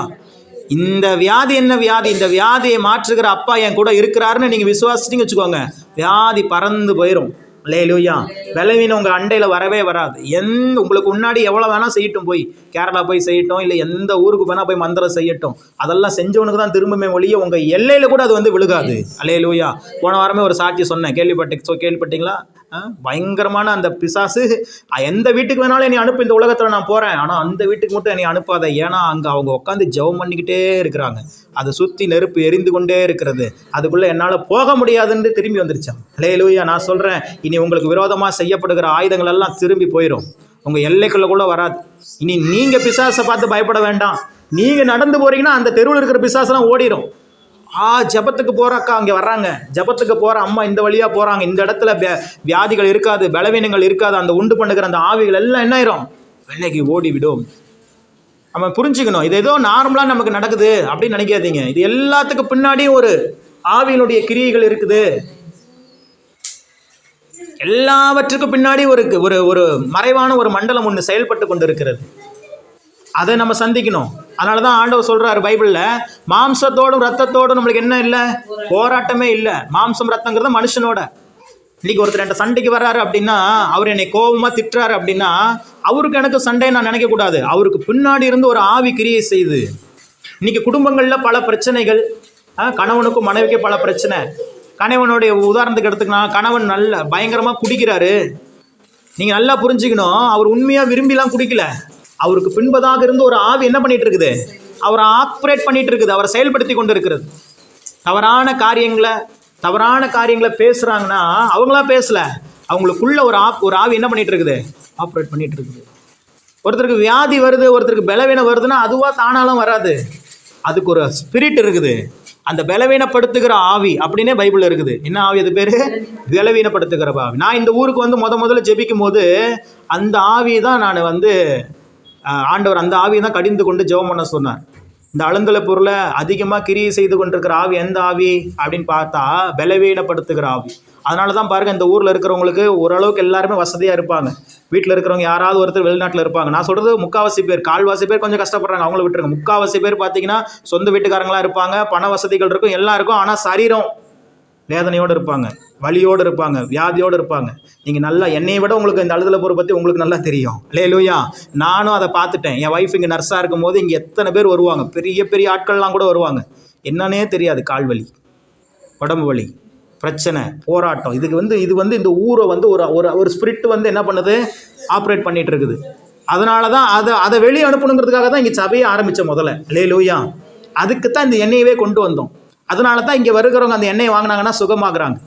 இந்த வியாதி என்ன வியாதி? இந்த வியாதியை மாற்றுகிற அப்பா என் கூட இருக்கிறாருன்னு நீங்கள் விசுவாசிச்சிங்க வச்சுக்கோங்க, வியாதி பறந்து போயிடும். அல்லேலூயா. பலவீனம் உங்கள் அண்டையில் வரவே வராது. உங்களுக்கு முன்னாடி எவ்வளோ வேணால் செய்யட்டும், போய் கேரளா போய் செய்யட்டும், இல்லை எந்த ஊருக்கு வேணால் போய் மந்திரம் செய்யட்டும், அதெல்லாம் செஞ்சவனுக்கு தான் திரும்பமே ஒழிய உங்கள் எல்லையில் கூட அது வந்து விழுகாது. அல்லேலூயா. போன வாரமே ஒரு சாட்சி சொன்னேன், கேள்விப்பட்டீங்களா? பயங்கரமான அந்த பிசாசு, எந்த வீட்டுக்கு வேணாலும் என்னை அனுப்பு, இந்த உலகத்தில் நான் போகிறேன், ஆனால் அந்த வீட்டுக்கு மட்டும் என்னை அனுப்பாத. ஏன்னா அங்கே அவங்க உட்காந்து ஜெபம் பண்ணிக்கிட்டே இருக்கிறாங்க, அதை சுற்றி நெருப்பு எரிந்து கொண்டே இருக்கிறது, அதுக்குள்ளே என்னால் போக முடியாதுன்னு திரும்பி வந்துருச்சான். அல்லேலூயா. நான் சொல்கிறேன், இனி உங்களுக்கு விரோதமாக செய்யப்படுகிற ஆயுதங்கள் எல்லாம் திரும்பி போயிடும், உங்கள் எல்லைக்குள்ளே கூட வராது. இனி நீங்கள் பிசாசை பார்த்து பயப்பட வேண்டாம். நீங்கள் நடந்து போகிறீங்கன்னா அந்த தெருவில் இருக்கிற பிசாசெல்லாம் ஓடிடும். ஜபத்துக்கு போகிறாக்கா அங்கே வர்றாங்க, ஜபத்துக்கு போகிற அம்மா இந்த வழியாக போகிறாங்க, இந்த இடத்துல வியாதிகள் இருக்காது, பலவீனங்கள் இருக்காது, அந்த உண்டு பண்ணுகிற அந்த ஆவிகள் எல்லாம் என்ன ஆயிரும்? விலகி ஓடிவிடும். நம்ம புரிஞ்சுக்கணும், இது ஏதோ நார்மலாக நமக்கு நடக்குது அப்படின்னு நினைக்காதீங்க. இது எல்லாத்துக்கு பின்னாடியும் ஒரு ஆவியினுடைய கிரியைகள் இருக்குது. எல்லாவற்றுக்கும் பின்னாடி ஒரு ஒரு மறைவான ஒரு மண்டலம் ஒன்று செயல்பட்டு கொண்டு இருக்கிறது. அதை நம்ம சந்திக்கணும். அதனால தான் ஆண்டவர் சொல்கிறார் பைபிளில், மாம்சத்தோடும் ரத்தத்தோடும் நம்மளுக்கு என்ன இல்லை? போராட்டமே இல்லை. மாம்சம் ரத்தங்கிறது மனுஷனோட. இன்றைக்கி ஒருத்தர் என்கிட்ட சண்டைக்கு வர்றாரு அப்படின்னா, அவர் என்னை கோபமாக திட்டுறாரு அப்படின்னா, அவருக்கு எனக்கு சண்டையை நான் நினைக்கக்கூடாது, அவருக்கு பின்னாடி இருந்து ஒரு ஆவி கிரியை செய்யுது. இன்றைக்கி குடும்பங்களில் பல பிரச்சனைகள், கணவனுக்கும் மனைவிக்கும் பல பிரச்சனை. கணவனுடைய உதாரணத்துக்கு எடுத்துக்கினா, கணவன் நல்ல பயங்கரமாக குடிக்கிறாரு. நீங்கள் நல்லா புரிஞ்சுக்கணும், அவர் உண்மையாக விரும்பிலாம் குடிக்கல, அவருக்கு பின்பதாக இருந்து ஒரு ஆவி என்ன பண்ணிட்டு இருக்குது? அவரை ஆப்ரேட் பண்ணிட்டு இருக்குது, அவரை செயல்படுத்தி கொண்டு இருக்கிறது. தவறான காரியங்களை பேசுகிறாங்கன்னா அவங்களா பேசல, அவங்களுக்குள்ள ஒரு ஆவி என்ன பண்ணிட்டு இருக்குது? ஆப்ரேட் பண்ணிட்டு இருக்குது. ஒருத்தருக்கு வியாதி வருது, ஒருத்தருக்கு பலவீனம் வருதுன்னா அதுவாக தானாலும் வராது, அதுக்கு ஒரு ஸ்பிரிட் இருக்குது. அந்த பலவீனப்படுத்துகிற ஆவி அப்படின்னே பைபிள் இருக்குது. என்ன ஆவி? அது பேர் பலவீனப்படுத்துகிற ஆவி. நான் இந்த ஊருக்கு வந்து முதல்ல ஜெபிக்கும் போது அந்த ஆவி தான் நான் வந்து ஆண்டவர் அந்த ஆவியை தான் கடிந்து கொண்டு ஜெபம் பண்ண சொன்னார். இந்த அழுந்தல பொருளை அதிகமாக கிரியை செய்து கொண்டிருக்கிற ஆவி எந்த ஆவி அப்படின்னு பார்த்தா பலவீனப்படுத்துகிற ஆவி. அதனால தான் பாருங்கள், இந்த ஊரில் இருக்கிறவங்களுக்கு ஓரளவுக்கு எல்லாருமே வசதியாக இருப்பாங்க. வீட்டில் இருக்கிறவங்க யாராவது ஒருத்தர் வெளிநாட்டில் இருப்பாங்க. நான் சொல்கிறது முக்கால்வாசி பேர், கால்வாசி பேர் கொஞ்சம் கஷ்டப்படுறாங்க, அவங்கள விட்டுருங்க. முக்கால்வாசி பேர் பார்த்தீங்கன்னா சொந்த வீட்டுக்காரங்களாக இருப்பாங்க, பண வசதிகள் இருக்கும், எல்லாம் இருக்கும். ஆனால் சரீரம் வேதனையோடு இருப்பாங்க, வலியோடு இருப்பாங்க, வியாதியோடு இருப்பாங்க. நீங்கள் நல்லா என்னையை விட உங்களுக்கு இந்த அழுதலை பொருள் பற்றி உங்களுக்கு நல்லா தெரியும். அல்லேலூயா. நானும் அதை பார்த்துட்டேன். என் ஒய்ஃப் இங்கே நர்ஸாக இருக்கும் போது இங்கே எத்தனை பேர் வருவாங்க, பெரிய பெரிய ஆட்கள்லாம் கூட வருவாங்க. என்னன்னே தெரியாது, கால் வலி, உடம்பு வலி, பிரச்சனை, போராட்டம். இது இந்த ஊரை ஒரு ஸ்பிரிட் என்ன பண்ணுது, ஆப்ரேட் பண்ணிட்டு இருக்குது. அதனால தான் அதை வெளியே அனுப்பணுங்கிறதுக்காக தான் இங்கே சபையை ஆரம்பித்தோம் முதல்ல. அல்லேலூயா. அதுக்கு தான் இந்த எண்ணெயவே கொண்டு வந்தோம். அதனால தான் இங்கே வருகிறவங்க அந்த எண்ணெயை வாங்கினாங்கன்னா சுகமாகறாங்க.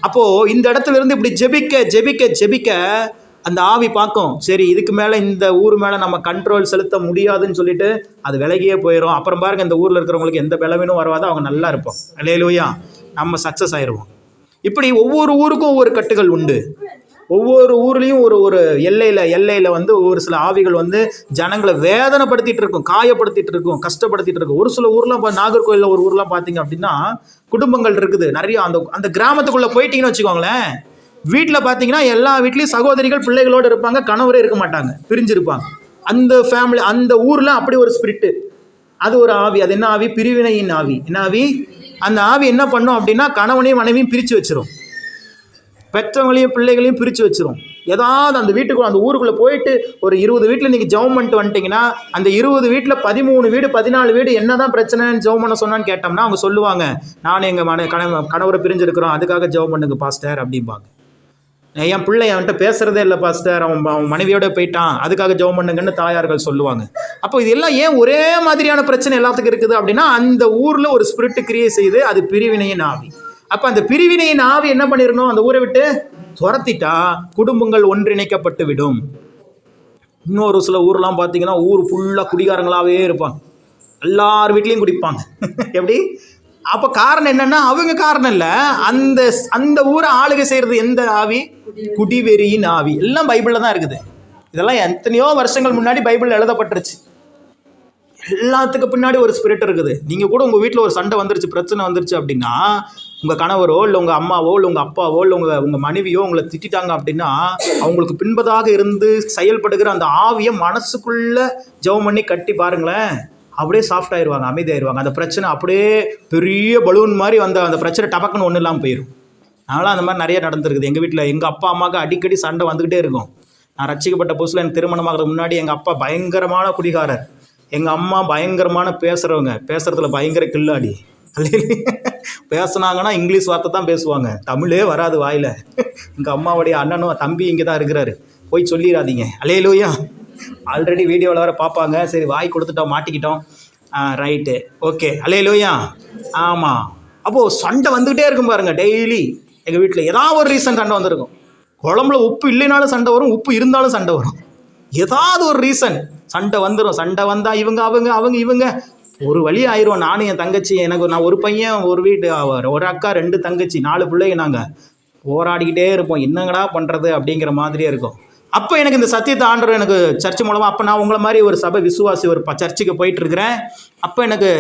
அப்போது இந்த இடத்துல இருந்து இப்படி ஜெபிக்க ஜெபிக்க ஜெபிக்க அந்த ஆவி பார்க்கும், சரி இதுக்கு மேலே இந்த ஊர் மேலே நம்ம கண்ட்ரோல் செலுத்த முடியாதுன்னு சொல்லிட்டு அது விலகியே போயிடும். அப்புறம் பாருங்கள், இந்த ஊரில் இருக்கிறவங்களுக்கு எந்த பலவீனமும் வராது, அவங்க நல்லா இருப்போம். அல்லேலூயா. நம்ம சக்ஸஸ் ஆயிடுவோம். இப்படி ஒவ்வொரு ஊருக்கும் ஒவ்வொரு கட்டுகள் உண்டு. ஒவ்வொரு ஊர்லேயும் ஒரு எல்லையில் ஒரு சில ஆவிகள் ஜனங்களை வேதனைப்படுத்திட்டு இருக்கும், காயப்படுத்திட்டு இருக்கும், கஷ்டப்படுத்திட்டு இருக்கும். ஒரு சில ஊர்லாம் நாகர்கோயிலில் ஒரு ஊர்லாம் பார்த்தீங்க அப்படின்னா குடும்பங்கள் இருக்குது நிறைய. அந்த கிராமத்துக்குள்ளே போயிட்டீங்கன்னு வச்சுக்கோங்களேன், வீட்டில் பார்த்தீங்கன்னா எல்லா வீட்லேயும் சகோதரிகள் பிள்ளைகளோடு இருப்பாங்க, கணவரே இருக்க மாட்டாங்க, பிரிஞ்சிருப்பாங்க. அந்த ஃபேமிலி, அந்த ஊரில் அப்படி ஒரு ஸ்பிரிட்டு, அது ஒரு ஆவி. அது என்ன ஆவி? பிரிவினையின் ஆவி. என்ன ஆவி? அந்த ஆவி என்ன பண்ணும் அப்படின்னா கணவனையும் மனைவியும் பிரித்து வச்சிரும், பெற்றவங்களையும் பிள்ளைகளையும் பிரித்து வச்சிரும். ஏதாவது அந்த வீட்டுக்குள்ள, அந்த ஊருக்குள்ளே போயிட்டு ஒரு 20 வீட்டில் நீங்கள் ஜெபம் பண்ணிட்டு வந்துட்டிங்கன்னா அந்த 20 வீட்டில் 13 வீடு 14 வீடு என்ன தான் பிரச்சனைன்னு ஜெபம் பண்ண சொன்னான்னு கேட்டோம்னா அவங்க சொல்லுவாங்க, நான் எங்கள் கணவரை பிரிஞ்சிருக்கிறோம், அதுக்காக ஜெபம் பண்ணுங்க பாஸ்டர் அப்படிம்பாங்க. என் பிள்ளை அவன்கிட்ட பேசுகிறதே இல்லை பாஸ்டர், அவன் மனைவியோட போயிட்டான், அதுக்காக ஜெபம் பண்ணுங்கன்னு தாயார்கள் சொல்லுவாங்க. அப்போ இதெல்லாம் ஏன் ஒரே மாதிரியான பிரச்சனை எல்லாத்துக்கும் இருக்குது அப்படின்னா அந்த ஊரில் ஒரு ஸ்பிரிட் கிரியேட் செய்து அது பிரிவினையின் ஆவி. அப்போ அந்த பிரிவினையின் ஆவி என்ன பண்ணிடணும், அந்த ஊரை விட்டு துரத்திட்டா குடும்பங்கள் ஒன்றிணைக்கப்பட்டு விடும். இன்னொரு சில ஊர்லாம் பார்த்தீங்கன்னா ஊர் ஃபுல்லாக குடிகாரங்களாகவே இருப்பாங்க, எல்லார் வீட்லேயும் குடிப்பாங்க. எப்படி? அப்போ காரணம் என்னன்னா அவங்க காரணம் இல்லை, அந்த ஊரை ஆளுகை செய்கிறது எந்த ஆவி? குடிவெறியின் ஆவி. எல்லாம் பைபிளில் தான் இருக்குது. இதெல்லாம் எத்தனையோ வருஷங்கள் முன்னாடி பைபிளில் எழுதப்பட்டுருச்சு. எல்லாத்துக்கு பின்னாடி ஒரு ஸ்பிரிட் இருக்குது. நீங்கள் கூட உங்கள் வீட்டில் ஒரு சண்டை வந்துருச்சு, பிரச்சனை வந்துருச்சு அப்படின்னா உங்கள் கணவரோ இல்லை உங்கள் அம்மாவோ இல்லை உங்கள் அப்பாவோ இல்லை உங்கள் மனைவியோ உங்களை திட்டாங்க அப்படின்னா அவங்களுக்கு பின்பதாக இருந்து செயல்படுகிற அந்த ஆவியை மனசுக்குள்ளே ஜெபம் பண்ணி கட்டி பாருங்களேன், அப்படியே சாஃப்ட் ஆயிடுவாங்க, அமைதியாயிருவாங்க. அந்த பிரச்சனை அப்படியே பெரிய பலூன் மாதிரி அந்த பிரச்சனை டபக்குன்னு ஒன்றும் இல்லாமல் போயிடும். அதனால் அந்த மாதிரி நிறைய நடந்துருக்குது. எங்கள் வீட்டில் எங்கள் அப்பா அம்மாவுக்கு அடிக்கடி சண்டை வந்துக்கிட்டே இருக்கும். நான் ரட்சிக்கப்பட்ட புதுசில் எனக்கு திருமணமாகிறது முன்னாடி எங்கள் அப்பா பயங்கரமான குடிகாரர், எங்கள் அம்மா பயங்கரமான பேசுகிறவங்க, பேசுகிறதுல பயங்கர கில்லாடி. பேசுனாங்கன்னா இங்கிலீஷ் வார்த்தை தான் பேசுவாங்க, தமிழே வராது வாயில். எங்கள் அம்மாவுடைய அண்ணனும் தம்பி இங்கே தான் இருக்கிறாரு, போய் சொல்லிடாதீங்க. அல்லேலூயா. ஆல்ரெடி வீடியோவில் வர பார்ப்பாங்க, சரி வாய் கொடுத்துட்டோம், மாட்டிக்கிட்டோம், ரைட்டு, ஓகே, அல்லேலூயா. ஆமாம். அப்போது சண்டை வந்துக்கிட்டே இருக்கும் பாருங்கள். டெய்லி எங்கள் வீட்டில் ஏதாவது ஒரு ரீசன் சண்டை வந்துருக்கும். குழம்புல உப்பு இல்லைனாலும் சண்டை வரும், உப்பு இருந்தாலும் சண்டை வரும். ஏதாவது ஒரு ரீசன் சண்டை வந்துடும். சண்டை வந்தால் அவங்க ஒரு வழி ஆயிரும். நானும் என் தங்கச்சி, நான் ஒரு பையன், ஒரு வீட்டு, ஒரு அக்கா, 2 தங்கச்சி, 4 பிள்ளைங்க. நாங்கள் போராடிக்கிட்டே இருப்போம், என்னங்கடா பண்ணுறது அப்படிங்கிற மாதிரியே இருக்கும். அப்போ எனக்கு இந்த சத்தியத்தை ஆண்டவர் எனக்கு சர்ச்சு மூலமாக, அப்போ நான் உங்களை மாதிரி ஒரு சபை விசுவாசி, ஒரு சர்ச்சுக்கு போயிட்டுருக்கிறேன். அப்போ எனக்கு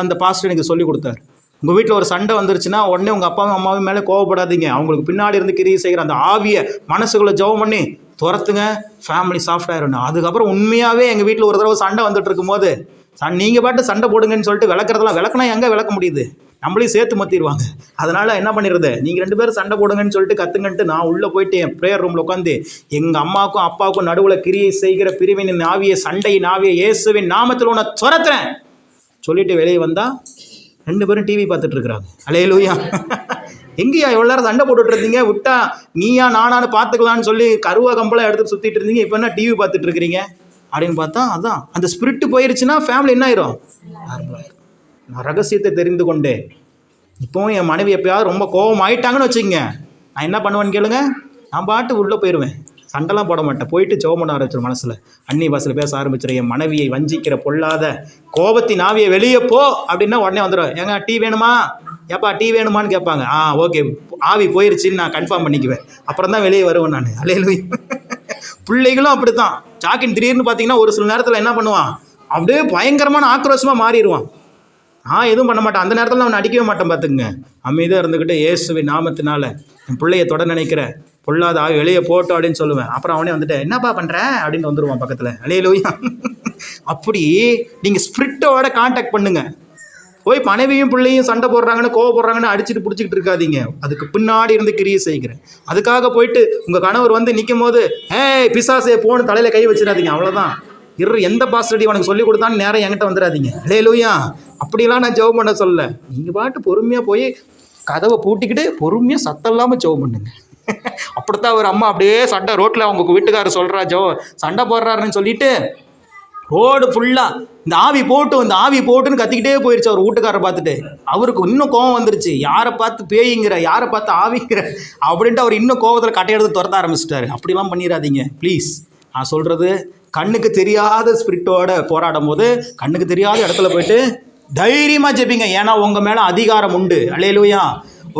அந்த பாஸ்டர் எனக்கு சொல்லி கொடுத்தாரு, உங்கள் வீட்டில் ஒரு சண்டை வந்துருச்சுன்னா உடனே உங்கள் அப்பாவும் அம்மாவும் மேலே கோவப்படாதீங்க, அவங்களுக்கு பின்னாடி இருந்து கிரியை செய்கிற அந்த ஆவியை மனசுக்குள்ளே ஜெபம் பண்ணி துரத்துங்க, ஃபேமிலி சாஃப்ட் ஆயிரும். அதுக்கப்புறம் உண்மையாகவே எங்கள் வீட்டில் ஒரு தடவை சண்டை வந்துட்டு இருக்கும்போது நீங்கள் பாட்டு சண்டை போடுங்கன்னு சொல்லிட்டு விளக்குறதெல்லாம், விளக்குனா எங்கே விளக்க முடியுது, நம்மளையும் சேர்த்து மத்திடுவாங்க. அதனால் என்ன பண்ணிடுறது, நீங்கள் 2 பேரும் சண்டை போடுங்கன்னு சொல்லிட்டு கற்றுங்கன்ட்டு நான் உள்ளே போயிட்டு என் ப்ரேயர் ரூமில் உட்காந்து எங்கள் அம்மாவுக்கும் அப்பாவுக்கும் நடுவில் கிரியை செய்கிற பிரிவினின் ஆவியை, சண்டையின் ஆவியை இயேசுவின் நாமத்தில் உன்னை துரத்துறேன் சொல்லிட்டு வெளியே வந்தால் 2 பேரும் டிவி பார்த்துட்டு இருக்கிறாங்க. அல்லேலூயா. எங்கேயா எவ்வளோ நேரம் சண்டை போட்டுட்டு இருந்தீங்க, விட்டா நீயா நானான்னு பார்த்துக்கலான்னு சொல்லி கருவா கம்பெல்லாம் எடுத்து சுற்றிட்டு இருந்தீங்க, இப்போ என்ன டிவி பார்த்துட்டு இருக்கிறீங்க அப்படின்னு பார்த்தா அதான் அந்த ஸ்பிரிட்டு போயிருச்சுன்னா ஃபேமிலி என்ன ஆயிரும். நான் ரகசியத்தை தெரிந்து கொண்டேன். இப்போவும் என் மனைவி எப்போயாவது ரொம்ப கோபம் ஆகிட்டாங்கன்னு வச்சுக்கோங்க, நான் என்ன பண்ணுவேன்னு கேளுங்க, நான் பாட்டு உள்ளே போயிடுவேன், சண்டைலாம் போட மாட்டேன், போயிட்டு ஜெபம் பண்ண ஆரம்பிச்சிடும். மனசில் அந்நிய பாஷையில் பேச ஆரம்பிச்சிடும். என் மனைவியை வஞ்சிக்கிற பொல்லாத கோபத்தின் ஆவியை வெளியே போ அப்படின்னா உடனே வந்துடும், ஏங்க டீ வேணுமா, ஏப்பா டீ வேணுமான்னு கேட்பாங்க. ஓகே, ஆவி போயிருச்சுன்னு நான் கன்ஃபார்ம் பண்ணிக்குவேன், அப்புறம் தான் வெளியே வருவேன் நான். அல்லேலூயா. பிள்ளைகளும் அப்படி தான். சாக்கின் திடீர்னு பார்த்தீங்கன்னா ஒரு சில நேரத்தில் என்ன பண்ணுவான், அப்படியே பயங்கரமான ஆக்ரோஷமாக மாறிடுவான். எதுவும் பண்ண மாட்டான். அந்த நேரத்தில் அவனை அடிக்கவே மாட்டேன் பார்த்துக்குங்க. அமைதியாக இருந்துக்கிட்டு இயேசுவின் நாமத்தினால என் பிள்ளைய தொட நினைக்கிற பொல்லாத ஆவி வெளியே போட்டோம் அப்படின்னு சொல்லுவேன். அப்புறம் அவனே வந்துட்டு என்னப்பா பண்ணுற அப்படின்னு வந்துடுவான் பக்கத்தில். அல்லேலூயா. அப்படி நீங்கள் ஸ்பிரிட்டோட கான்டாக்ட் பண்ணுங்க. போய் மனைவியும் பிள்ளையும் சண்டை போடுறாங்கன்னு கோவப்படுறாங்கன்னு அடிச்சுட்டு பிடிச்சிக்கிட்டு இருக்காதீங்க. அதுக்கு பின்னாடி இருந்து கிரியை செய்கிறேன். அதுக்காக போயிட்டு உங்கள் கணவர் வந்து நிற்கும் போது பிசாசே போன்னு தலையில் கை வச்சிடாதீங்க. அவ்வளோதான். எந்த பாஸ்டடி உனக்கு சொல்லி கொடுத்தான்னு நேரம் என்கிட்ட வந்துடாதீங்க. அல்லேலூயா. அப்படிலாம் நான் ஜெபம் பண்ண சொல்ல. நீங்கள் பாட்டு பொறுமையாக போய் கதவை பூட்டிக்கிட்டு பொறுமையாக சத்தம் இல்லாமல் ஜெபம் பண்ணுங்க. அப்படித்தான் ஒரு அம்மா அப்படியே சண்டை ரோட்டில் அவங்க வீட்டுக்காரர் சொல்கிறா சண்டை போடுறாருன்னு சொல்லிட்டு ரோடு ஃபுல்லாக இந்த ஆவி போட்டுன்னு கத்திக்கிட்டே போயிடுச்சு. அவர் வீட்டுக்காரரை பார்த்துட்டு அவருக்கு இன்னும் கோவம் வந்துருச்சு. யாரை பார்த்து பேய்ங்கிற, யாரை பார்த்து ஆவிங்கிற அப்படின்ட்டு அவர் இன்னும் கோவத்தில் கட்டை எடுத்து துரத்த ஆரம்பிச்சிட்டாரு. அப்படிலாம் பண்ணிடாதீங்க ப்ளீஸ். நான் சொல்கிறது, கண்ணுக்கு தெரியாத ஸ்பிரிட்டோட போராடும் போது கண்ணுக்கு தெரியாத இடத்துல போயிட்டு தைரியமாக ஜெபிங்க. ஏன்னா உங்கள் மேலே அதிகாரம் உண்டு. அல்லேலூயா.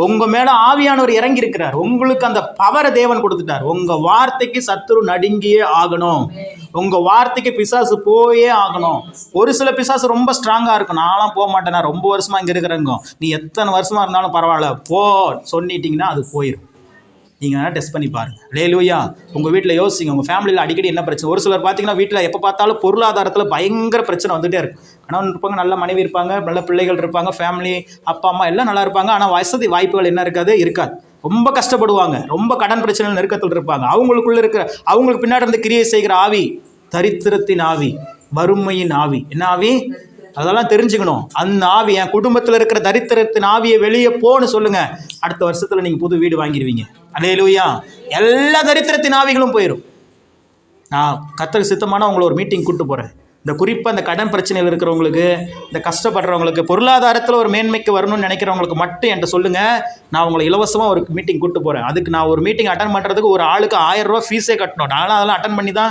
உங்கள் மேலே ஆவியானவர் இறங்கி இருக்கிறார். உங்களுக்கு அந்த பவரை தேவன் கொடுத்துட்டார். உங்கள் வார்த்தைக்கு சத்துரு நடுங்கியே ஆகணும். உங்கள் வார்த்தைக்கு பிசாசு போயே ஆகணும். ஒரு சில பிசாசு ரொம்ப ஸ்ட்ராங்காக இருக்கும். நான்லாம் போக மாட்டேன், நான் ரொம்ப வருஷமாக இங்கே இருக்கிறேங்க. நீ எத்தனை வருஷமாக இருந்தாலும் பரவாயில்ல போ சொல்லிட்டீங்கன்னா அது போயிடும். நீங்கள் வேணால் டெஸ்ட் பண்ணி பாருங்கள். அல்லேலூயா. உங்கள் வீட்டில் யோசிங்க, உங்கள் ஃபேமிலியில் அடிக்கடி என்ன பிரச்சனை. ஒரு சிலர் பார்த்தீங்கன்னா வீட்டில் எப்போ பார்த்தாலும் பொருளாதாரத்தில் பயங்கர பிரச்சனை வந்துகிட்டே இருக்கும். கணவன் இருப்பாங்க, நல்ல மனைவி இருப்பாங்க, நல்ல பிள்ளைகள் இருப்பாங்க, ஃபேமிலி அப்பா அம்மா எல்லாம் நல்லா இருப்பாங்க. ஆனால் வசதி வாய்ப்புகள் என்ன இருக்காது. ரொம்ப கஷ்டப்படுவாங்க. ரொம்ப கடன் பிரச்சனை நெருக்கத்தில் இருப்பாங்க. அவங்களுக்குள்ளே இருக்கிற அவங்களுக்கு பின்னாடி இருந்து கிரியை செய்கிற ஆவி தரித்திரத்தின் ஆவி, வறுமையின் ஆவி. என்ன ஆவி? அதெல்லாம் தெரிஞ்சுக்கணும். அந்த ஆவி, என் குடும்பத்தில் இருக்கிற தரித்திரத்தின் ஆவியை வெளியே போன்னு சொல்லுங்கள். அடுத்த வருஷத்தில் நீங்கள் புது வீடு வாங்கிடுவீங்க. அல்லேலூயா. எல்லா தரித்திரத்தின் ஆவிகளும் போயிடும். நான் கர்த்தருக்கு சித்தமான உங்களை ஒரு மீட்டிங் கூப்பிட்டு போகிறேன். இந்த குறிப்பாக இந்த கடன் பிரச்சனையில் இருக்கிறவங்களுக்கு, இந்த கஷ்டப்படுறவங்களுக்கு, பொருளாதாரத்தில் ஒரு மேன்மைக்கு வரணும்னு நினைக்கிறவங்களுக்கு மட்டும் என்கிட்ட சொல்லுங்கள். நான் உங்களை இலவசமாக ஒரு மீட்டிங் கூப்பிட்டு போகிறேன். அதுக்கு நான் ஒரு மீட்டிங் அட்டன் பண்ணுறதுக்கு ஒரு ஆளுக்கு 1000 ரூபா ஃபீஸே கட்டணும். நானும் அதெல்லாம் அட்டன் பண்ணி தான்,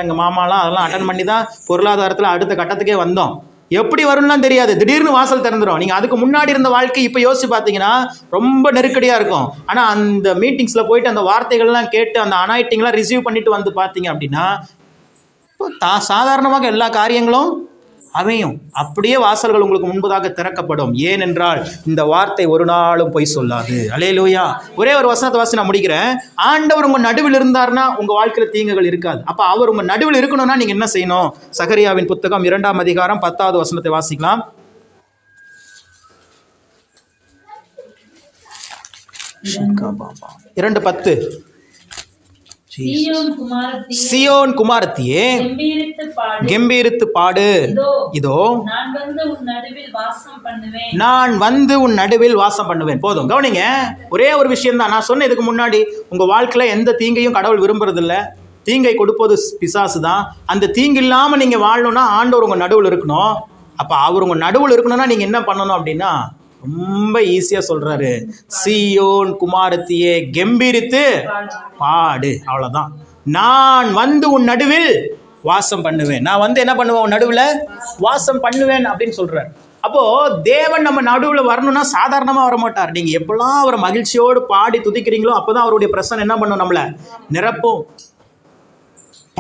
எங்கள் மாமாலாம் அதெல்லாம் அட்டன் பண்ணி தான் பொருளாதாரத்தில் அடுத்த கட்டத்துக்கே வந்தோம். எப்படி வரும்லாம் தெரியாது. திடீர்னு வாசல் திறந்துடும். நீங்கள் அதுக்கு முன்னாடி இருந்த வாழ்க்கை இப்போ யோசிச்சு பார்த்தீங்கன்னா ரொம்ப நெருக்கடியாக இருக்கும். ஆனால் அந்த மீட்டிங்ஸில் போயிட்டு அந்த வார்த்தைகள்லாம் கேட்டு அந்த அனாயிட்டிங்லாம் ரிசீவ் பண்ணிட்டு வந்து பார்த்தீங்க அப்படின்னா சாதாரணமாக எல்லா காரியங்களும் அமையும். அப்படியே வாசல்கள் உங்களுக்கு முன்பதாக திறக்கப்படும். ஏனென்றால் இந்த வார்த்தை ஒரு நாளும் பொய் சொல்லாது. அல்லேலூயா. ஒரே ஒரு வசனத்தை வாசி நான் முடிக்கிறேன். ஆண்டவர் உங்கள் நடுவில் இருந்தார்னா உங்கள் வாழ்க்கையில் தீங்குகள் இருக்காது. அப்போ அவர் உங்கள் நடுவில் இருக்கணும்னா நீங்கள் என்ன செய்யணும்? சகரியாவின் புத்தகம் 2ஆம் அதிகாரம் 10வது வசனத்தை வாசிக்கலாம். இரண்டு 10. சியோன் குமாரத்தியே கெம்பீரித்து பாடு. இதோ நான் வந்து உன் நடுவில் வாசம் பண்ணுவேன். போதும், கவனிங்க. ஒரே ஒரு விஷயம் தான் நான் சொன்ன. இதுக்கு முன்னாடி உங்கள் வாழ்க்கையில் எந்த தீங்கையும் கடவுள் விரும்புறதில்ல. தீங்கை கொடுப்பது பிசாசு தான். அந்த தீங்கு இல்லாமல் நீங்கள் வாழணும்னா ஆண்டவர் உங்கள் நடுவில் இருக்கணும். அப்போ அவர் உங்கள் நடுவில் இருக்கணும்னா நீங்கள் என்ன பண்ணணும் அப்படின்னா ரொம்ப ஈஸியாக சொல்கிறாரு. சீயோன் குமாரத்தியே கெம்பீரித்து பாடு. அவ்வளோதான். நான் வந்து உன் நடுவில் வாசம் பண்ணுவேன். நான் வந்து என்ன பண்ணுவேன்? உன் நடுவில் வாசம் பண்ணுவேன் அப்படின்னு சொல்கிறார். அப்போது தேவன் நம்ம நடுவில் வரணும்னா சாதாரணமாக வரமாட்டார். நீங்கள் எப்பெல்லாம் அவரை மகிழ்ச்சியோடு பாடி துதிக்கிறீங்களோ அப்போ தான் அவருடைய பிரசன்னம் என்ன பண்ணும்? நம்மளை நிரப்பும்.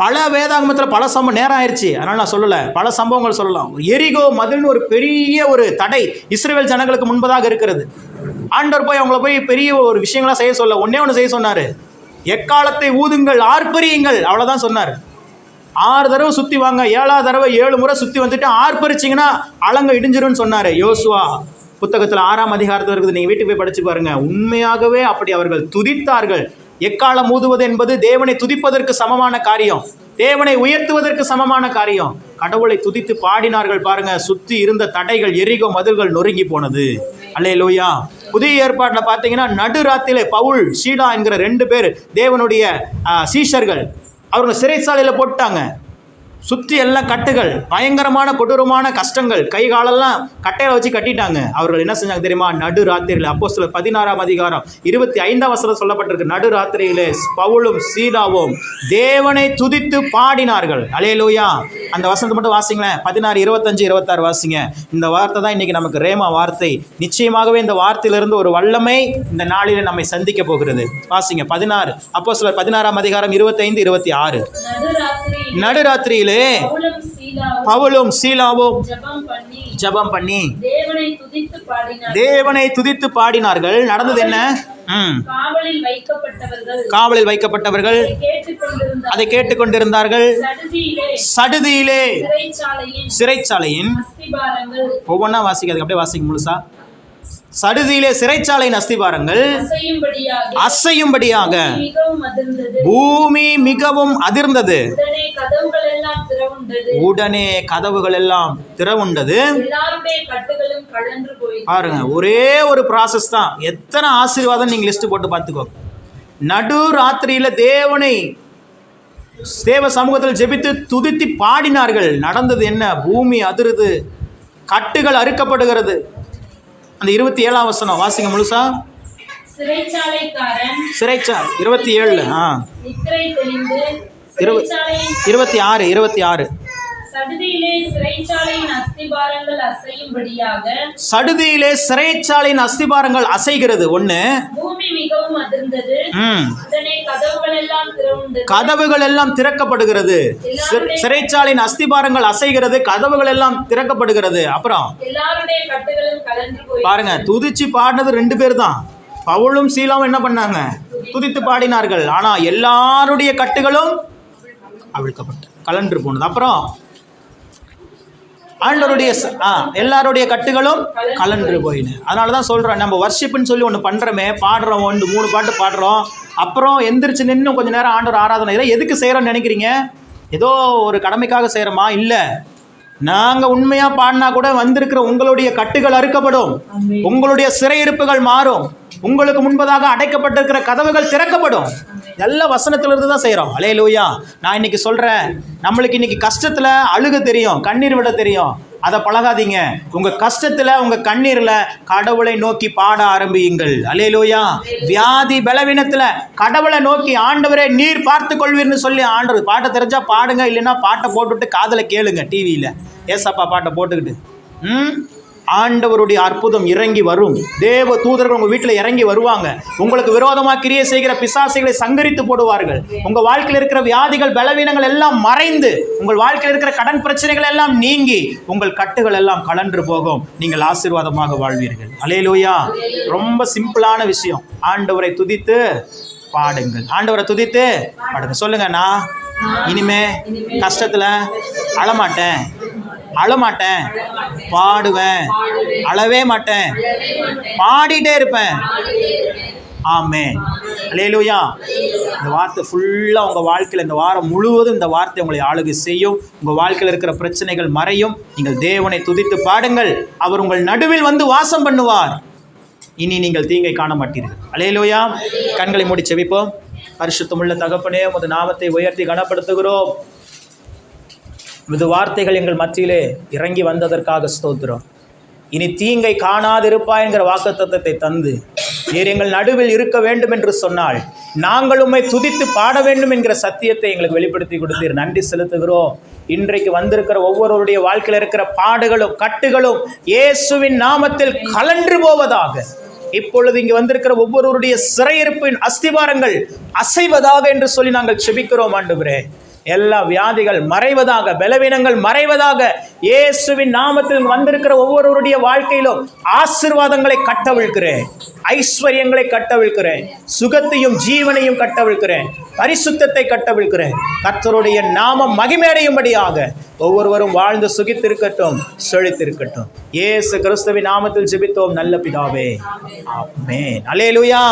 பல வேதாகமத்தில் பல சம்பவம், நேரம் ஆயிடுச்சு அதனால் நான் சொல்லலை, பல சம்பவங்கள் சொல்லலாம். எரிகோ மதில்னு ஒரு பெரிய ஒரு தடை இஸ்ரவேல் ஜனங்களுக்கு முன்பதாக இருக்கிறது. ஆண்டவர் போய் அவங்கள போய் பெரிய ஒரு விஷயங்களாம் செய்ய சொல்ல, ஒன்னே ஒன்று செய்ய சொன்னார். எக்காலத்தை ஊதுங்கள், ஆர்ப்பரியுங்கள், அவ்வளோதான் சொன்னார். 6 தடவை சுற்றி வாங்க, 7ஆவது தடவை 7 முறை சுற்றி வந்துட்டு ஆர்ப்பரிச்சிங்கன்னா அலங்க இடிஞ்சிரும்னு சொன்னார். யோசுவா புத்தகத்தில் 6ஆம் அதிகாரத்தில் இருக்குது. நீங்கள் வீட்டுக்கு போய் படித்து பாருங்கள். உண்மையாகவே அப்படி அவர்கள் துதித்தார்கள். எக்காலம் ஊதுவது என்பது தேவனை துதிப்பதற்கு சமமான காரியம், தேவனை உயர்த்துவதற்கு சமமான காரியம். கடவுளை துதித்து பாடினார்கள் பாருங்க. சுற்றி இருந்த தடைகள், எரிகோ மதில்கள் நொறுங்கி போனது. அல்லேலூயா. புதிய ஏற்பாட்டில் பார்த்தீங்கன்னா நடுராத்திலே பவுல், சீலா என்கிற 2 பேர் தேவனுடைய சீஷர்கள், அவங்க சிறைச்சாலையில் போட்டாங்க. சுற்றி எல்லாம் கட்டுகள், பயங்கரமான கொடூரமான கஷ்டங்கள், கை காலெல்லாம் கட்டையில வச்சு கட்டிட்டாங்க. அவர்கள் என்ன செஞ்சாங்க தெரியுமா? நடு ராத்திரியில், அப்போஸ்தலர் 16ஆம் அதிகாரம் 25ஆம் வசனம் சொல்லப்பட்டிருக்கு, நடு ராத்திரியிலே பவுலும் சீலாவும் தேவனை துதித்து பாடினார்கள். அல்லேலூயா. அந்த வசனத்தை மட்டும் வாசிங்களேன். 16, 25, 26 வாசிங்க. இந்த வார்த்தை தான் இன்னைக்கு நமக்கு ரேமா வார்த்தை. நிச்சயமாகவே இந்த வார்த்தையிலிருந்து ஒரு வல்லமை இந்த நாளில் நம்மை சந்திக்க போகிறது. வாசிங்க 16, அப்போஸ்தலர் 16ஆம் அதிகாரம் 25, 26. நடுராத்திரியிலே பவுலும் சீலாவும் ஜெபம் பண்ணி தேவனை துதித்து பாடினார்கள். நடந்தது என்ன? காவலில் வைக்கப்பட்டவர்கள் அதை கேட்டுக்கொண்டிருந்தார்கள். சடுதியிலே சிறைச்சாலையின் ஒவ்வொன்றா வாசிக்காது, அப்படியே வாசிக்க முழுசா. சடுதியிலே சிறைச்சாலையின் அஸ்திபாரங்கள் அசையும்படியாக பூமி மிகவும் அதிர்ந்தது. உடனே கதவுகள் எல்லாம் திறவுண்டது. பாருங்க, ஒரே ஒரு ப்ராசஸ் தான். எத்தனை ஆசீர்வாதம் நீங்க லிஸ்ட் போட்டு பார்த்துக்கோ. நடு ராத்திரியில தேவனை தேவ சமூகத்தில் ஜெபித்து துதித்து பாடினார்கள். நடந்தது என்ன? பூமி அதிருது, கட்டுகள் அறுக்கப்படுகிறது. அந்த 27ஆம் வசனம் வாசிங்க முழுசா. சிறைச்சாலை 27 26 சடுதியிலே சிறைச்சாலையின் அஸ்திபாரங்கள் அசைகிறது. ஒண்ணு, பூமி மிகவும் அதிர்ந்தது. கதவுகள் எல்லாம் திறக்கப்படுகிறது. சிறைச்சாலையின் அஸ்திபாரங்கள் அசைகிறது, கதவுகள் எல்லாம் திறக்கப்படுகிறது. அப்புறம் பாருங்க, துதிச்சு பாடினது 2 பேர் தான். பவுலும் சீலாவும் என்ன பண்ணாங்க? துதித்து பாடினார்கள். ஆனா எல்லாருடைய கட்டுகளும் அவிழ்க்கப்பட்டு கலன்று போனது. அப்புறம் ஆண்டவருடைய எல்லாருடைய கட்டுகளும் கலன்று போயின்னு. அதனால தான் சொல்கிறோம், நம்ம வர்ஷிப்புன்னு சொல்லி ஒன்று பண்ணுறோமே, பாடுறோம், 3 பாட்டு பாடுறோம், அப்புறம் எந்திரிச்சு நின்று கொஞ்சம் நேரம் ஆண்டவர் ஆராதனை. இதெல்லாம் எதுக்கு செய்கிறோன்னு நினைக்கிறீங்க? ஏதோ ஒரு கடமைக்காக செய்கிறோமா? இல்லை. நாங்கள் உண்மையாக பாடினா கூட வந்திருக்கிற உங்களுடைய கட்டுகள் அறுக்கப்படும், உங்களுடைய சிறையிருப்புகள் மாறும், உங்களுக்கு முன்பதாக அடைக்கப்பட்டிருக்கிற கதவுகள் திறக்கப்படும். நல்ல வசனத்திலிருந்து தான் செய்கிறோம். அல்லேலூயா. நான் இன்னைக்கு சொல்கிறேன், நம்மளுக்கு இன்னைக்கு கஷ்டத்தில் அழுக தெரியும், கண்ணீர் விட தெரியும். அதை பழகாதீங்க. உங்கள் கஷ்டத்தில், உங்கள் கண்ணீரில் கடவுளை நோக்கி பாட ஆரம்பியுங்கள். அல்லேலூயா. வியாதி பலவீனத்தில் கடவுளை நோக்கி, ஆண்டவரே நீர் பார்த்து கொள்வீர்னு சொல்லி ஆண்டவர் பாட்டை தெரிஞ்சா பாடுங்க, இல்லைன்னா பாட்டை போட்டுவிட்டு காதில் கேளுங்க. டிவியில் ஏசப்பா பாட்டை போட்டுக்கிட்டு ஆண்டவருடைய அற்புதம் இறங்கி வரும். தேவ தூதர்கள் உங்கள் வீட்டில் இறங்கி வருவாங்க. உங்களுக்கு விரோதமாக கிரியை செய்கிற பிசாசுகளை சங்கரித்து போடுவார்கள். உங்கள் வாழ்க்கையில் இருக்கிற வியாதிகள் பலவீனங்கள் எல்லாம் மறைந்து, உங்கள் வாழ்க்கையில் இருக்கிற கடன் பிரச்சனைகள் எல்லாம் நீங்கி, உங்கள் கட்டுகள் எல்லாம் கலன்று போகும். நீங்கள் ஆசீர்வாதமாக வாழ்வீர்கள். அல்லேலூயா. ரொம்ப சிம்பிளான விஷயம். ஆண்டவரை துதித்து பாடுங்கள். ஆண்டவரை துதித்து பாடுங்க. சொல்லுங்க, நான் இனிமே கஷ்டத்தில் அழமாட்டேன், பாடுவேன், அழவே மாட்டேன், பாடிட்டே இருப்பேன். ஆமென். அல்லேலூயா. இந்த வார்த்தை ஃபுல்லாக உங்கள் வாழ்க்கையில் இந்த வாரம் முழுவதும் இந்த வார்த்தை உங்களை ஆளுகை செய்யும். உங்கள் வாழ்க்கையில் இருக்கிற பிரச்சனைகள் மறையும். நீங்கள் தேவனை துதித்து பாடுங்கள். அவர் உங்கள் நடுவில் வந்து வாசம் பண்ணுவார். இனி நீங்கள் தீங்கை காண மாட்டீர்கள். அல்லேலூயா. கண்களை மூடி செபிப்போம். பரிசுத்தமுள்ள தகப்பனே, உமது நாமத்தை உயர்த்தி கனப்படுத்துகிறோம். உமது வார்த்தைகள் எங்கள் மத்தியிலே இறங்கி வந்ததற்காக ஸ்தோத்திரம். இனி தீங்கை காணாதிருப்பாய் என்கிற வாக்குத்தத்தத்தை தந்து நீர் எங்கள் நடுவில் இருக்க வேண்டும் என்று சொன்னால் நாங்கள் உம்மை துதித்து பாட வேண்டும் என்கிற சத்தியத்தை எங்களுக்கு வெளிப்படுத்தி கொடுத்தீர். நன்றி செலுத்துகிறோம். இன்றைக்கு வந்திருக்கிற ஒவ்வொருவருடைய வாழ்க்கையில் இருக்கிற பாடுகளும் கட்டுகளும் இயேசுவின் நாமத்தில் கலன்று போவதாக. இப்பொழுது இங்கு வந்திருக்கிற ஒவ்வொருவருடைய சிறையிருப்பின் அஸ்திவாரங்கள் அசைவதாக என்று சொல்லி நாங்கள் செபிக்கிறோம். ஆண்டவரே, எல்லா வியாதிகள் மறைவதாக, பலவீனங்கள் மறைவதாக. இயேசுவின் நாமத்தில் வந்திருக்கிற ஒவ்வொருவருடைய வாழ்க்கையிலும் ஆசீர்வாதங்களை கட்டவிழ்க்கிறேன், ஐஸ்வர்யங்களை கட்டவிழ்க்கிறேன், சுகத்தையும் ஜீவனையும் கட்டவிழ்க்கிறேன், பரிசுத்தத்தை கட்டவிழ்க்கிறேன். கர்த்தருடைய நாமம் மகிமையடையும்படியாக ஒவ்வொருவரும் வாழ்ந்து சுகித்திருக்கட்டும், செழித்திருக்கட்டும். இயேசு கிறிஸ்துவின் நாமத்தில் ஜெபித்தோம் நல்ல பிதாவே. ஆமென். அல்லேலூயா.